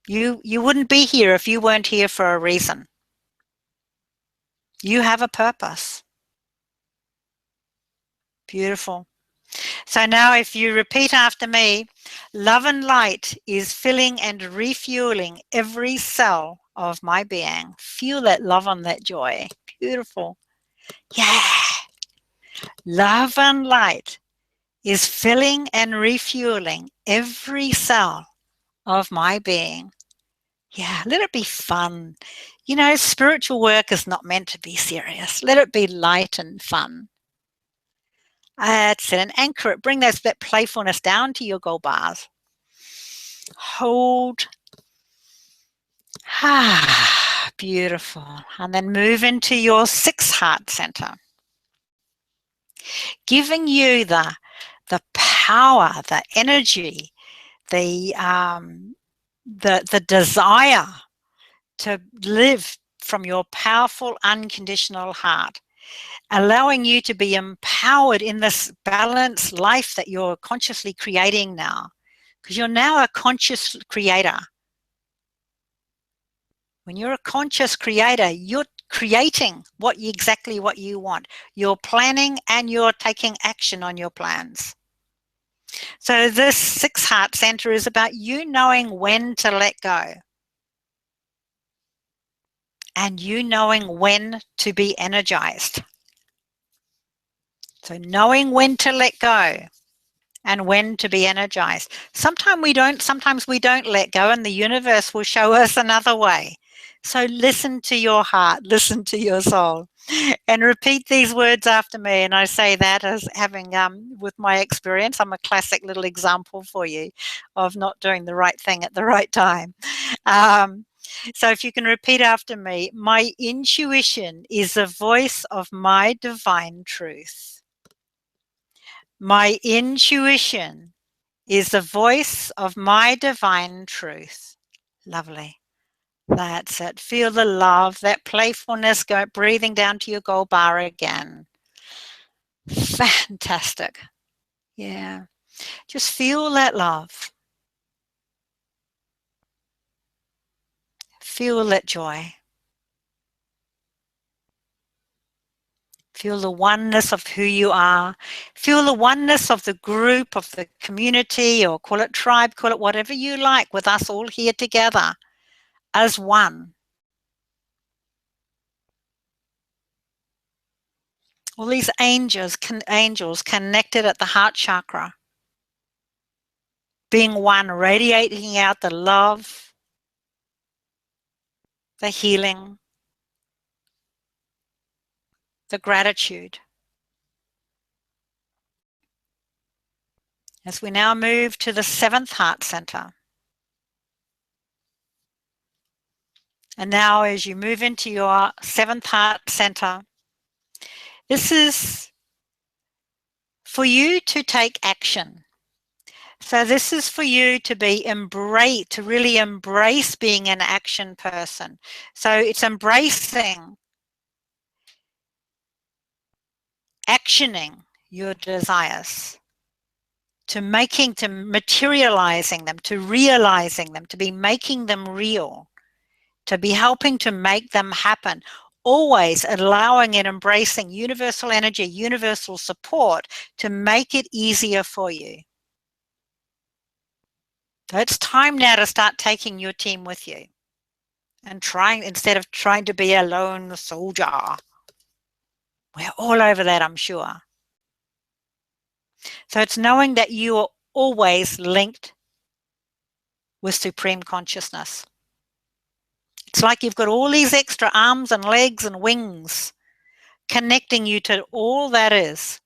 You wouldn't be here if you weren't here for a reason. You have a purpose. Beautiful. So now if you repeat after me, love and light is filling and refueling every cell of my being. Feel that love and that joy. Beautiful. Yeah. Love and light is filling and refueling every cell of my being. Yeah, let it be fun. Spiritual work is not meant to be serious. Let it be light and fun. That's it. And anchor it. Bring that playfulness down to your gold bars. Hold. Beautiful. And then move into your sixth heart center. Giving you the power, the energy, the desire to live from your powerful, unconditional heart, allowing you to be empowered in this balanced life that you're consciously creating now, because you're now a conscious creator. When you're a conscious creator, you're creating exactly what you want. You're planning and you're taking action on your plans. So this 6 heart center is about you knowing when to let go and you knowing when to be energized. So knowing when to let go and when to be energized. Sometimes we don't let go, and the universe will show us another way. So listen to your heart, listen to your soul, and repeat these words after me. And I say that as having, with my experience, I'm a classic little example for you of not doing the right thing at the right time. So if you can repeat after me, my intuition is the voice of my divine truth. My intuition is the voice of my divine truth. Lovely. That's it. Feel the love, that playfulness, go breathing down to your gold bar again. Fantastic. Yeah. Just feel that love. Feel that joy. Feel the oneness of who you are. Feel the oneness of the group, of the community, or call it tribe, call it whatever you like, with us all here together as one. All these angels connected at the heart chakra, being one, radiating out the love, the healing, the gratitude. As we now move to the 7th heart center. And now as you move into your 7th heart center, this is for you to take action. So this is for you to really embrace being an action person. So it's embracing, actioning your desires, to materializing them, to realizing them, to be making them real, to be helping to make them happen, always allowing and embracing universal energy, universal support to make it easier for you. So it's time now to start taking your team with you and instead of trying to be a lone soldier. We're all over that, I'm sure. So it's knowing that you are always linked with supreme consciousness. It's like you've got all these extra arms and legs and wings connecting you to all that is.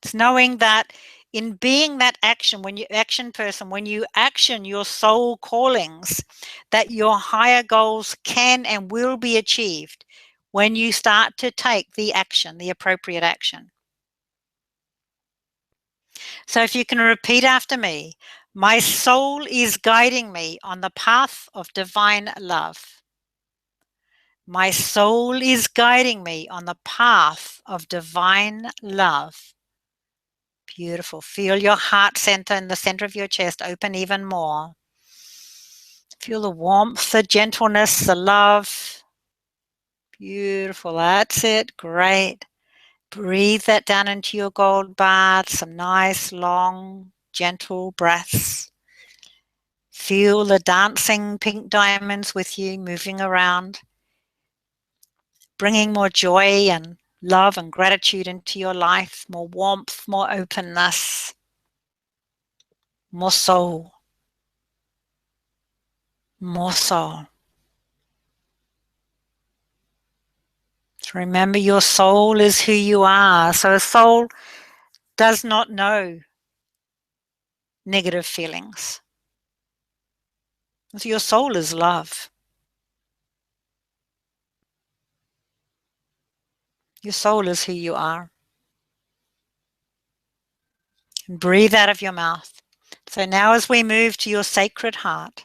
It's knowing that in being that action person, when you action your soul callings, that your higher goals can and will be achieved when you start to take the action, the appropriate action. So if you can repeat after me, my soul is guiding me on the path of divine love. My soul is guiding me on the path of divine love. Beautiful. Feel your heart center in the center of your chest open even more. Feel the warmth, the gentleness, the love. Beautiful. That's it. Great. Breathe that down into your gold bar. Some nice, long, gentle breaths. Feel the dancing pink diamonds with you, moving around, bringing more joy and love and gratitude into your life, more warmth, more openness, more soul, more soul. So remember, your soul is who you are. So a soul does not know negative feelings. So your soul is love. Your soul is who you are. And breathe out of your mouth. So now as we move to your sacred heart,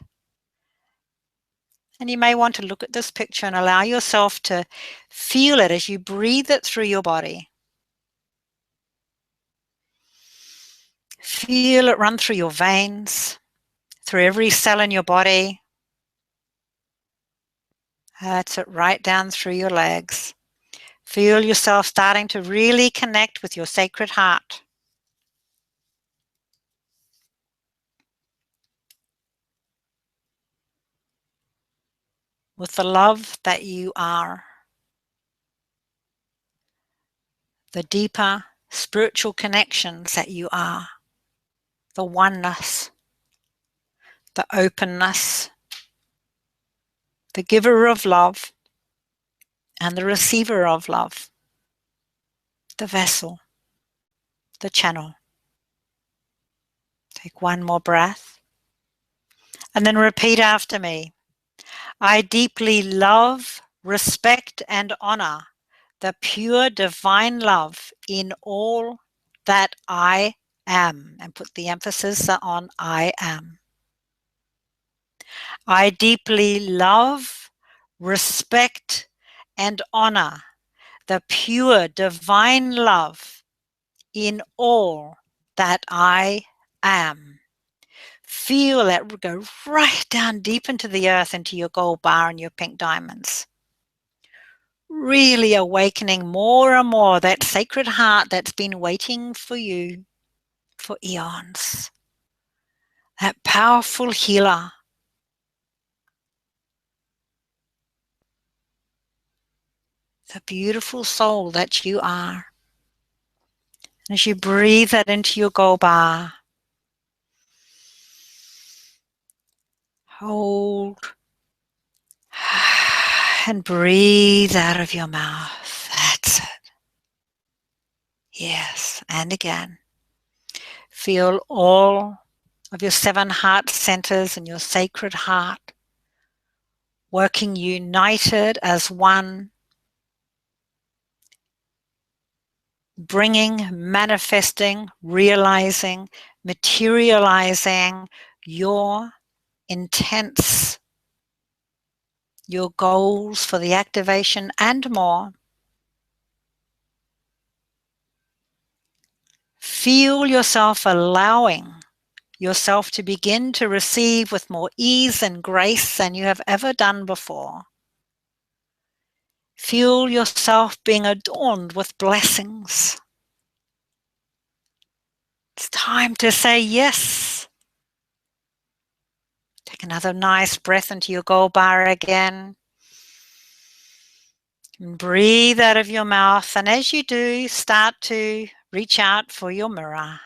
and you may want to look at this picture and allow yourself to feel it as you breathe it through your body. Feel it run through your veins, through every cell in your body. That's it, right down through your legs. Feel yourself starting to really connect with your sacred heart. With the love that you are. The deeper spiritual connections that you are. The oneness. The openness. The giver of love. And the receiver of love. The vessel. The channel. Take one more breath. And then repeat after me. I deeply love, respect, and honor the pure divine love in all that I am. And put the emphasis on I am. I deeply love, respect, and honor the pure divine love in all that I am. Feel that go right down deep into the earth, into your gold bar and your pink diamonds. Really awakening more and more that sacred heart that's been waiting for you for eons. That powerful healer. The beautiful soul that you are. And as you breathe that into your gold bar, hold and breathe out of your mouth. That's it. Yes, and again. Feel all of your 7 heart centers and your sacred heart working united as one, bringing, manifesting, realizing, materializing your intents, your goals for the activation and more. Feel yourself allowing yourself to begin to receive with more ease and grace than you have ever done before. Feel yourself being adorned with blessings. It's time to say yes. Take another nice breath into your gold bar again. And breathe out of your mouth. And as you do, start to reach out for your mirror.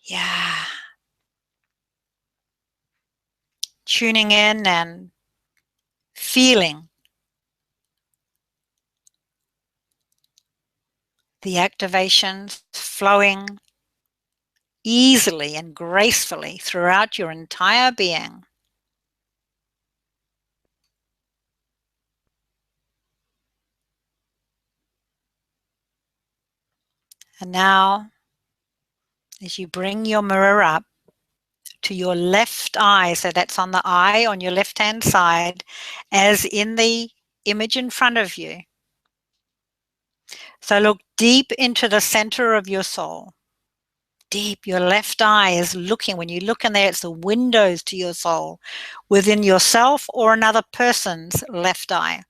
Yeah. Tuning in and feeling the activations flowing easily and gracefully throughout your entire being. And now, as you bring your mirror up to your left eye, so that's on the eye on your left-hand side, as in the image in front of you. So look deep into the center of your soul. Deep, your left eye is looking, when you look in there, it's the windows to your soul within yourself or another person's left eye.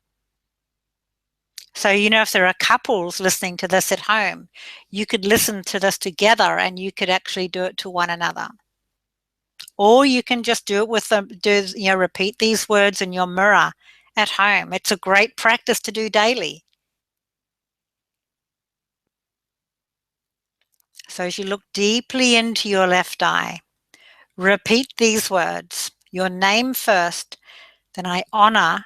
So, if there are couples listening to this at home, you could listen to this together and you could actually do it to one another. Or you can just do it with them, repeat these words in your mirror at home. It's a great practice to do daily. So as you look deeply into your left eye, repeat these words, your name first, then I honor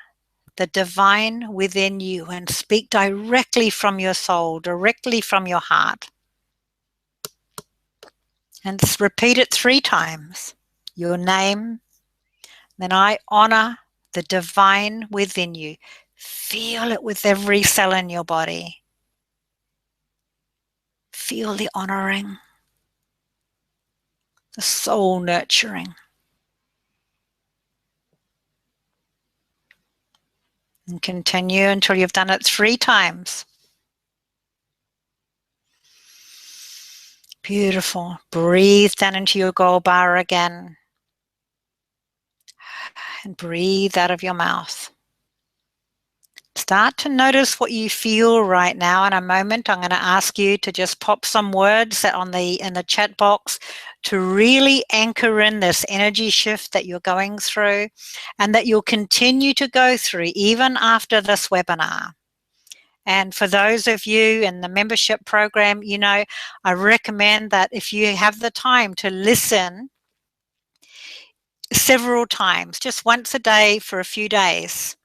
the divine within you and speak directly from your soul, directly from your heart. And repeat it 3 times. Your name, then I honor the divine within you. Feel it with every cell in your body. Feel the honoring, the soul nurturing. And continue until you've done it 3 times. Beautiful. Breathe down into your gold bar again. And breathe out of your mouth. Start to notice what you feel right now. In a moment, I'm going to ask you to just pop some words in the chat box to really anchor in this energy shift that you're going through and that you'll continue to go through even after this webinar. And for those of you in the membership program, I recommend that if you have the time to listen several times, just once a day for a few days.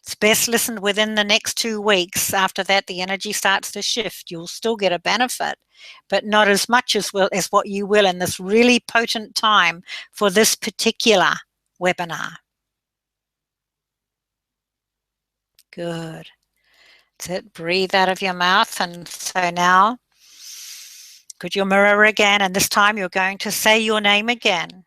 It's best listened within the next 2 weeks. After that, the energy starts to shift. You'll still get a benefit, but not as much as what you will in this really potent time for this particular webinar. Good. That's it. Breathe out of your mouth. And so now, good, your mirror again. And this time you're going to say your name again.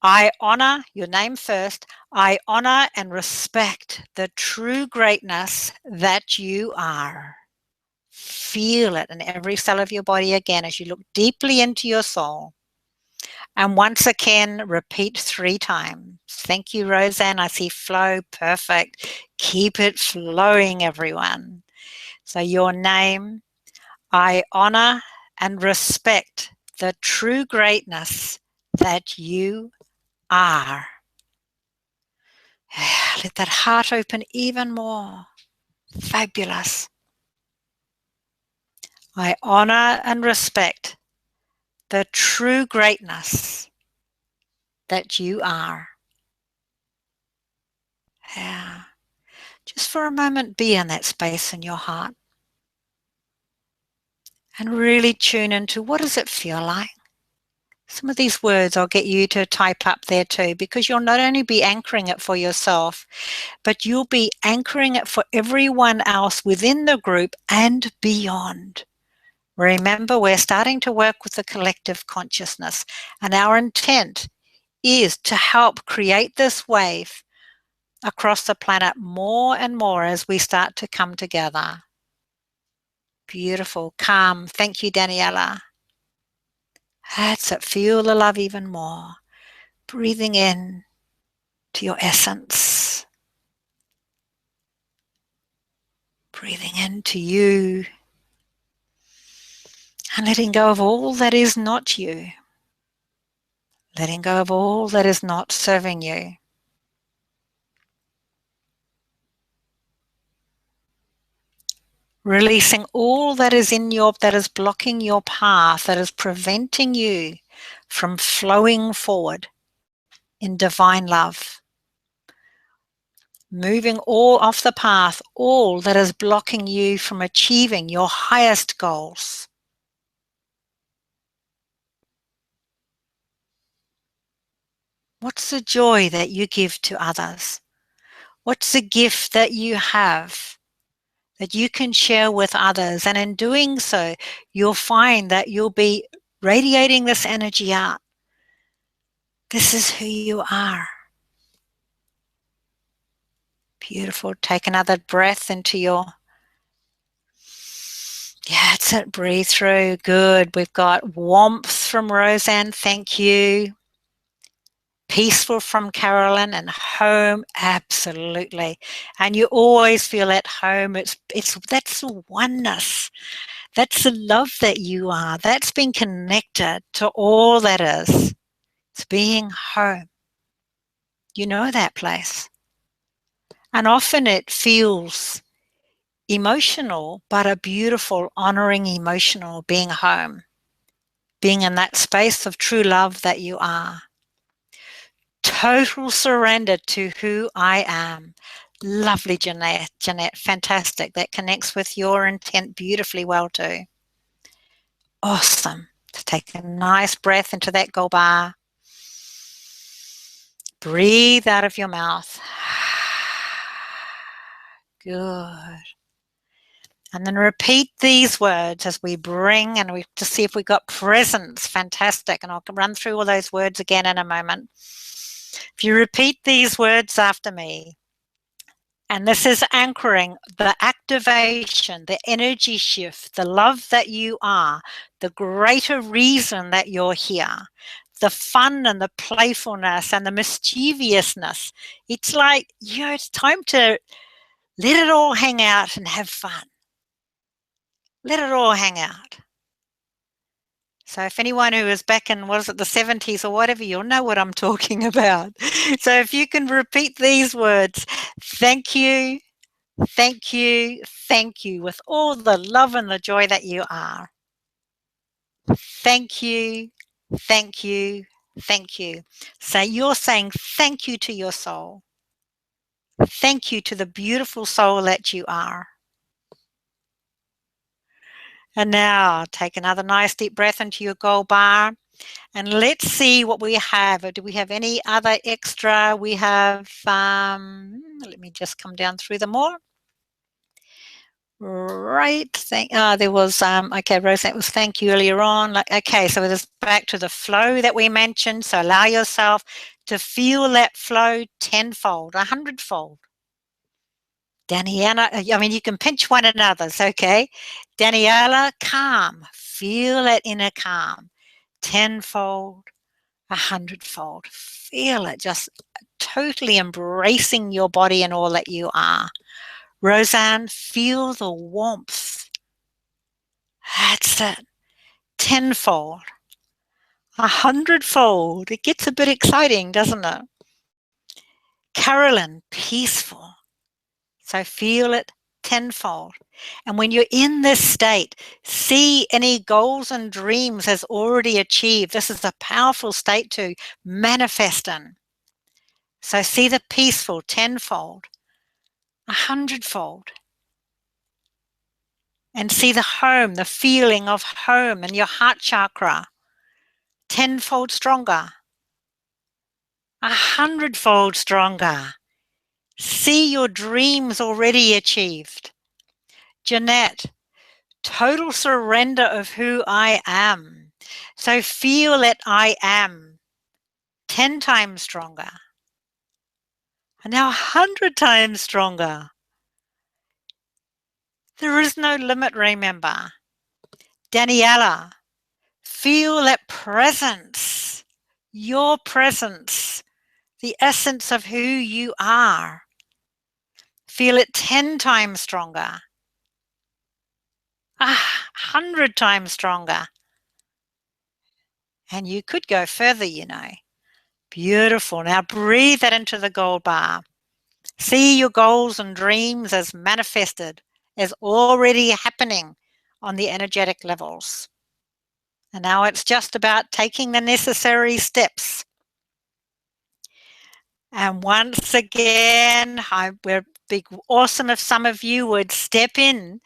I honor your name first. I honor and respect the true greatness that you are. Feel it in every cell of your body again as you look deeply into your soul. And once again, repeat 3 times. Thank you, Roseanne. I see flow. Perfect. Keep it flowing, everyone. So your name, I honor and respect the true greatness that you are. Let that heart open even more. Fabulous. I honor and respect the true greatness that you are. Yeah. Just for a moment, be in that space in your heart and really tune into what does it feel like. Some of these words I'll get you to type up there too, because you'll not only be anchoring it for yourself, but you'll be anchoring it for everyone else within the group and beyond. Remember, we're starting to work with the collective consciousness, and our intent is to help create this wave across the planet more and more as we start to come together. Beautiful, calm. Thank you, Daniela. That's it. Feel the love even more. Breathing in to your essence. Breathing into you. And letting go of all that is not you. Letting go of all that is not serving you. Releasing all that is that is blocking your path, that is preventing you from flowing forward in divine love. Moving all off the path, all that is blocking you from achieving your highest goals. What's the joy that you give to others? What's the gift that you have that you can share with others? And in doing so, you'll find that you'll be radiating this energy out. This is who you are. Beautiful. Take another breath into your... Yeah, that's it. Breathe through. Good. We've got warmth from Roseanne. Thank you. Peaceful from Carolyn, and home, absolutely. And you always feel at home. That's the oneness. That's the love that you are. That's being connected to all that is. It's being home. You know that place. And often it feels emotional, but a beautiful, honoring emotional being home. Being in that space of true love that you are. Total surrender to who I am. Lovely, Jeanette. Jeanette, fantastic. That connects with your intent beautifully well too. Awesome. Take a nice breath into that gold bar. Breathe out of your mouth. Good. And then repeat these words as we bring, and we to see if we got presence. Fantastic. And I'll run through all those words again in a moment. If you repeat these words after me, and this is anchoring the activation, the energy shift, the love that you are, the greater reason that you're here, the fun and the playfulness and the mischievousness. It's like, it's time to Let it all hang out and have fun. Let it all hang out. So if anyone who was back in, what is it, the 70s or whatever, you'll know what I'm talking about. So if you can repeat these words, thank you, thank you, thank you, with all the love and the joy that you are. Thank you, thank you, thank you. So you're saying thank you to your soul. Thank you to the beautiful soul that you are. And now take another nice deep breath into your gold bar. And let's see what we have. Do we have any other extra? We have, let me just come down through them all. Right. There was, okay, Rose, that was thank you earlier on. Okay, so it's back to the flow that we mentioned. So allow yourself to feel that flow tenfold, 100-fold. Daniela, I mean, you can pinch one another's, okay? Daniela, calm. Feel that inner calm, tenfold, 100-fold. Feel it, just totally embracing your body and all that you are. Roseanne, feel the warmth. That's it. Tenfold. 100-fold. It gets a bit exciting, doesn't it? Carolyn, peaceful. So feel it tenfold. And when you're in this state, see any goals and dreams as already achieved. This is a powerful state to manifest in. So see the peaceful tenfold, 100-fold. And see the home, the feeling of home in your heart chakra, tenfold stronger, 100-fold stronger. See your dreams already achieved. Jeanette, total surrender of who I am. So feel that I am 10 times stronger. And now 100 times stronger. There is no limit, remember. Daniela, feel that presence, your presence, the essence of who you are. Feel it 10 times stronger. 100 times stronger. And you could go further, you know. Beautiful. Now breathe that into the gold bar. See your goals and dreams as manifested, as already happening on the energetic levels. And now it's just about taking the necessary steps. And once again, we're big, awesome if some of you would step in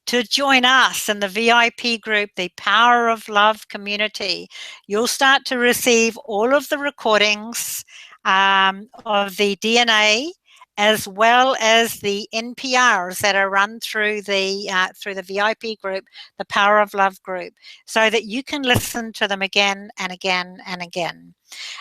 to join us in the VIP group, the Power of Love community. You'll start to receive all of the recordings of the DNA, as well as the NPRs that are run through the VIP group, the Power of Love group, so that you can listen to them again and again and again.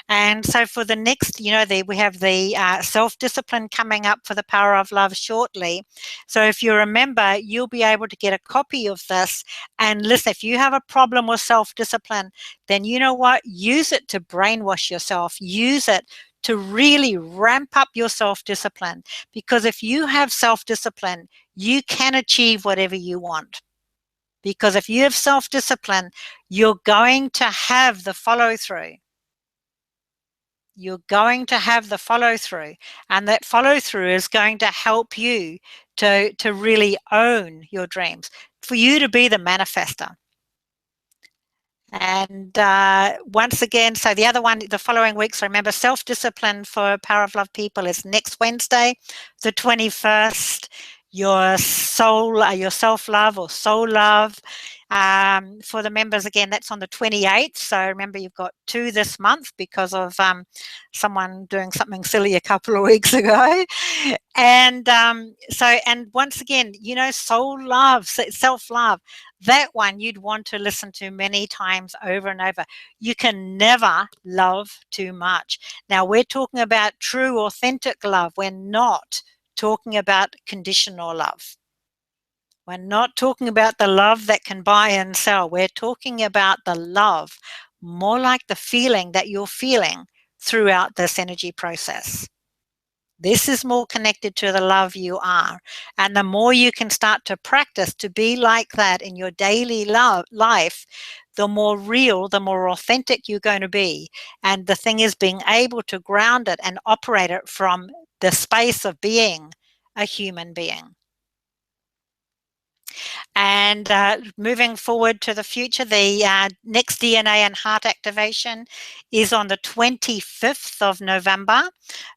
And so for the next, we have the self-discipline coming up for the Power of Love shortly. So if you're a member, you'll be able to get a copy of this. And listen, if you have a problem with self-discipline, then you know what? Use it to brainwash yourself. Use it to really ramp up your self-discipline. Because if you have self-discipline, you can achieve whatever you want. Because if you have self-discipline, you're going to have the follow-through. You're going to have the follow-through, and that follow-through is going to help you to really own your dreams, for you to be the manifester. And once again, so the other one, the following weeks, remember, self-discipline for Power of Love people is next Wednesday, the 21st. Your self-love or soul love. For the members, again, that's on the 28th. So remember, you've got 2 this month because of someone doing something silly a couple of weeks ago. And and once again, soul love, self-love, that one you'd want to listen to many times over and over. You can never love too much. Now, we're talking about true, authentic love. We're not talking about conditional love. We're not talking about the love that can buy and sell. We're talking about the love, more like the feeling that you're feeling throughout this energy process. This is more connected to the love you are. And the more you can start to practice to be like that in your daily life, the more real, the more authentic you're going to be. And the thing is, being able to ground it and operate it from the space of being a human being. And moving forward to the future, the next DNA and heart activation is on the 25th of November.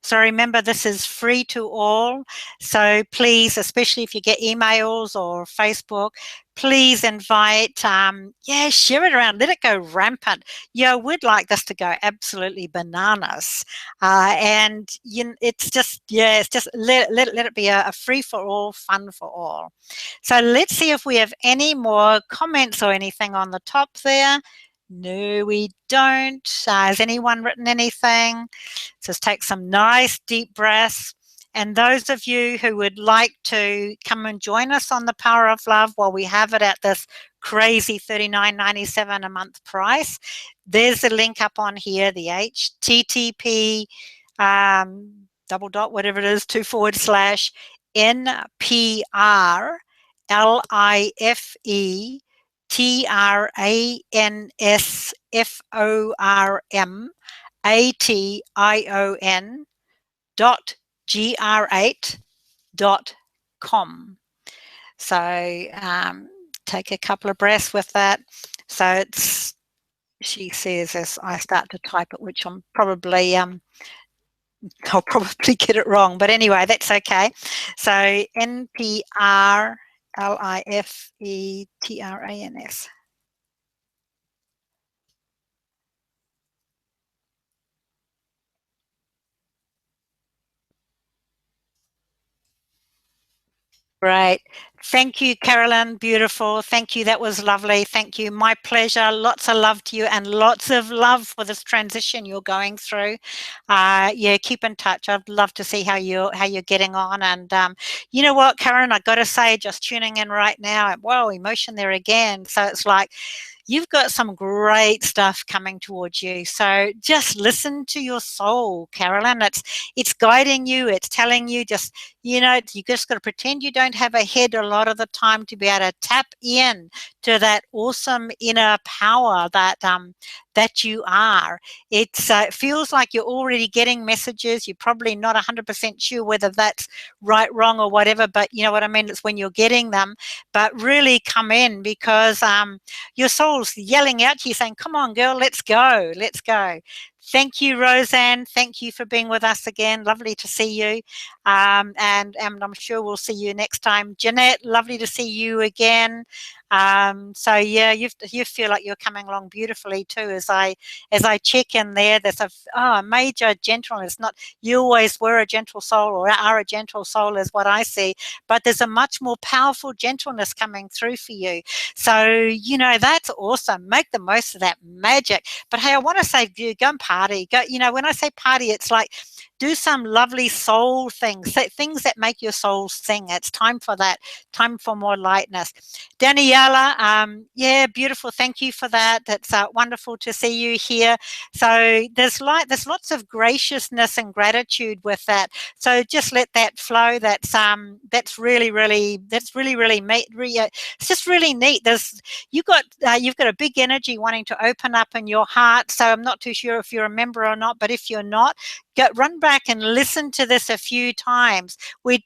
So remember, this is free to all. So please, especially if you get emails or Facebook, please invite, share it around, let it go rampant. Yeah, we'd like this to go absolutely bananas. And it's just, let it be a free for all, fun for all. So let's see if we have any more comments or anything on the top there. No, we don't. Has anyone written anything? Just take some nice deep breaths. And those of you who would like to come and join us on the Power of Love while we have it at this crazy $39.97 a month price, there's a link up on here, the HTTP double dot, whatever it is, 2/LIFE TRANSFORM ATION.gr8.com. So take a couple of breaths with that. So it's, she says as I start to type it, which I'm probably I'll probably get it wrong, but anyway, that's okay. So NPRLIFETRANS. Great. Thank you, Carolyn. Beautiful. Thank you. That was lovely. Thank you. My pleasure. Lots of love to you and lots of love for this transition you're going through. Yeah, keep in touch. I'd love to see how you're getting on. And you know what, Karen, I got to say, just tuning in right now, whoa, emotion there again. So it's like, you've got some great stuff coming towards you. So just listen to your soul, Carolyn. It's guiding you. It's telling you just, you just got to pretend you don't have a head a lot of the time to be able to tap in to that awesome inner power that you are. It feels like you're already getting messages. You're probably not 100% sure whether that's right, wrong, or whatever, but you know what I mean? It's when you're getting them. But really come in, because your soul's yelling out to you saying, come on, girl, let's go, let's go. Thank you, Roseanne. Thank you for being with us again. Lovely to see you. And I'm sure we'll see you next time. Jeanette, lovely to see you again. So yeah, you feel like you're coming along beautifully too. As I check in there, there's a major gentleness. Not you always were a gentle soul, or are a gentle soul, is what I see. But there's a much more powerful gentleness coming through for you. So that's awesome. Make the most of that magic. But hey, I want to say, go and party. Go. When I say party, it's like, do some lovely soul things that make your soul sing. It's time for that, time for more lightness. Daniela, yeah, beautiful. Thank you for that. It's wonderful to see you here. So there's lots of graciousness and gratitude with that. So just let that flow. That's really it's just really neat. You've got a big energy wanting to open up in your heart. So I'm not too sure if you're a member or not, but if you're not, run back and listen to this a few times.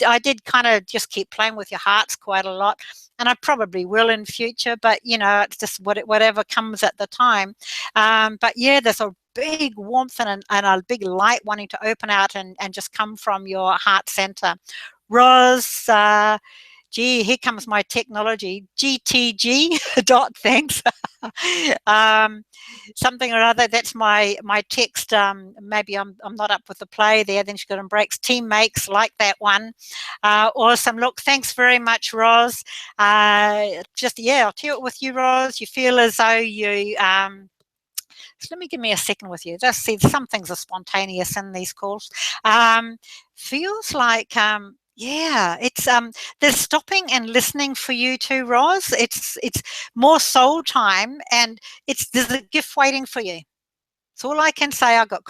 I did kind of just keep playing with your hearts quite a lot, and I probably will in future, but it's just whatever comes at the time. But yeah, there's a big warmth and a big light wanting to open out and just come from your heart center. Roz, gee, here comes my technology. GTG dot, thanks. Something or other. That's my text. Maybe I'm not up with the play there. Then she got breaks. Team makes, like that one. Awesome. Look, thanks very much, Roz. I'll share it with you, Roz. You feel as though you. So give me a second with you. Just see, some things are spontaneous in these calls. Feels like. Yeah, it's there's stopping and listening for you too, Roz. It's more soul time, and there's a gift waiting for you. It's all I can say. I got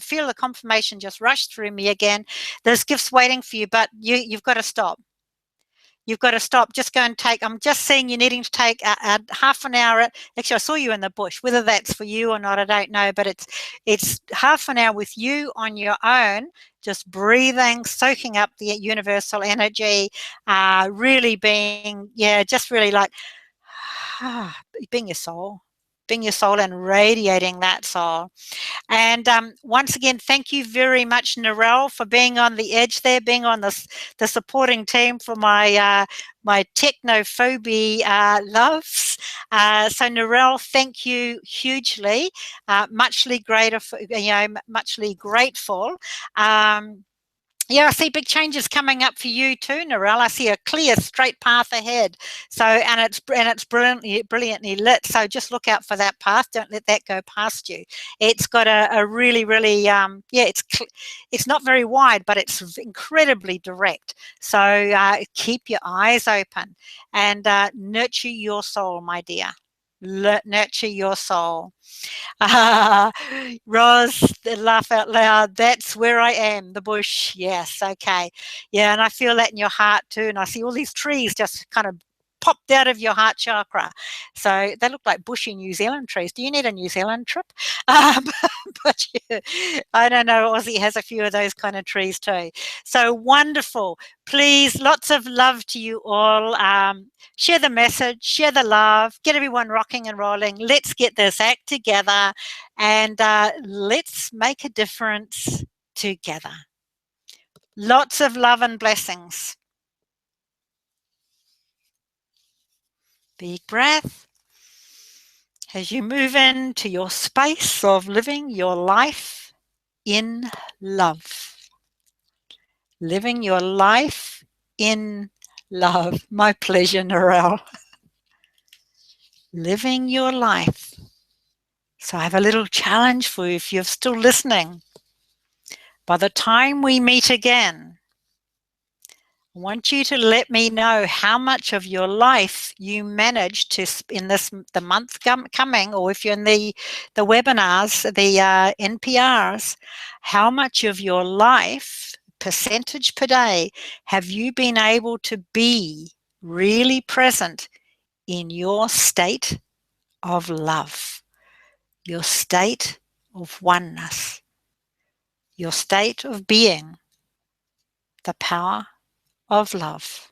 feel the confirmation just rush through me again. There's gifts waiting for you, but you've got to stop. You've got to stop. Just go and take. I'm just seeing you needing to take a half an hour. Actually, I saw you in the bush. Whether that's for you or not, I don't know. But it's half an hour with you on your own, just breathing, soaking up the universal energy, really being, just really like being your soul, and radiating that soul. And once again, thank you very much, Narelle, for being on the edge there, being on the supporting team for my technophobia loves. So, Narelle, thank you hugely. Muchly grateful. I see big changes coming up for you too, Narelle. I see a clear, straight path ahead. So, and it's brilliantly lit. So, just look out for that path. Don't let that go past you. It's got a really, really, it's not very wide, but it's incredibly direct. So, keep your eyes open and nurture your soul, my dear. Nurture your soul. Roz, laugh out loud. That's where I am, the bush. Yes, okay. Yeah, and I feel that in your heart too. And I see all these trees just kind of popped out of your heart chakra. So they look like bushy New Zealand trees. Do you need a New Zealand trip? Um, but yeah, I don't know. Aussie has a few of those kind of trees too. So wonderful. Please, lots of love to you all. Share the message, share the love, get everyone rocking and rolling. Let's get this act together and let's make a difference together. Lots of love and blessings. Big breath as you move into your space of living your life in love. Living your life in love. My pleasure, Narelle. Living your life. So I have a little challenge for you if you're still listening. By the time we meet again, I want you to let me know how much of your life you managed to in the month coming, or if you're in the webinars, the NPRs, how much of your life, percentage per day, have you been able to be really present in your state of love, your state of oneness, your state of being, the power of love.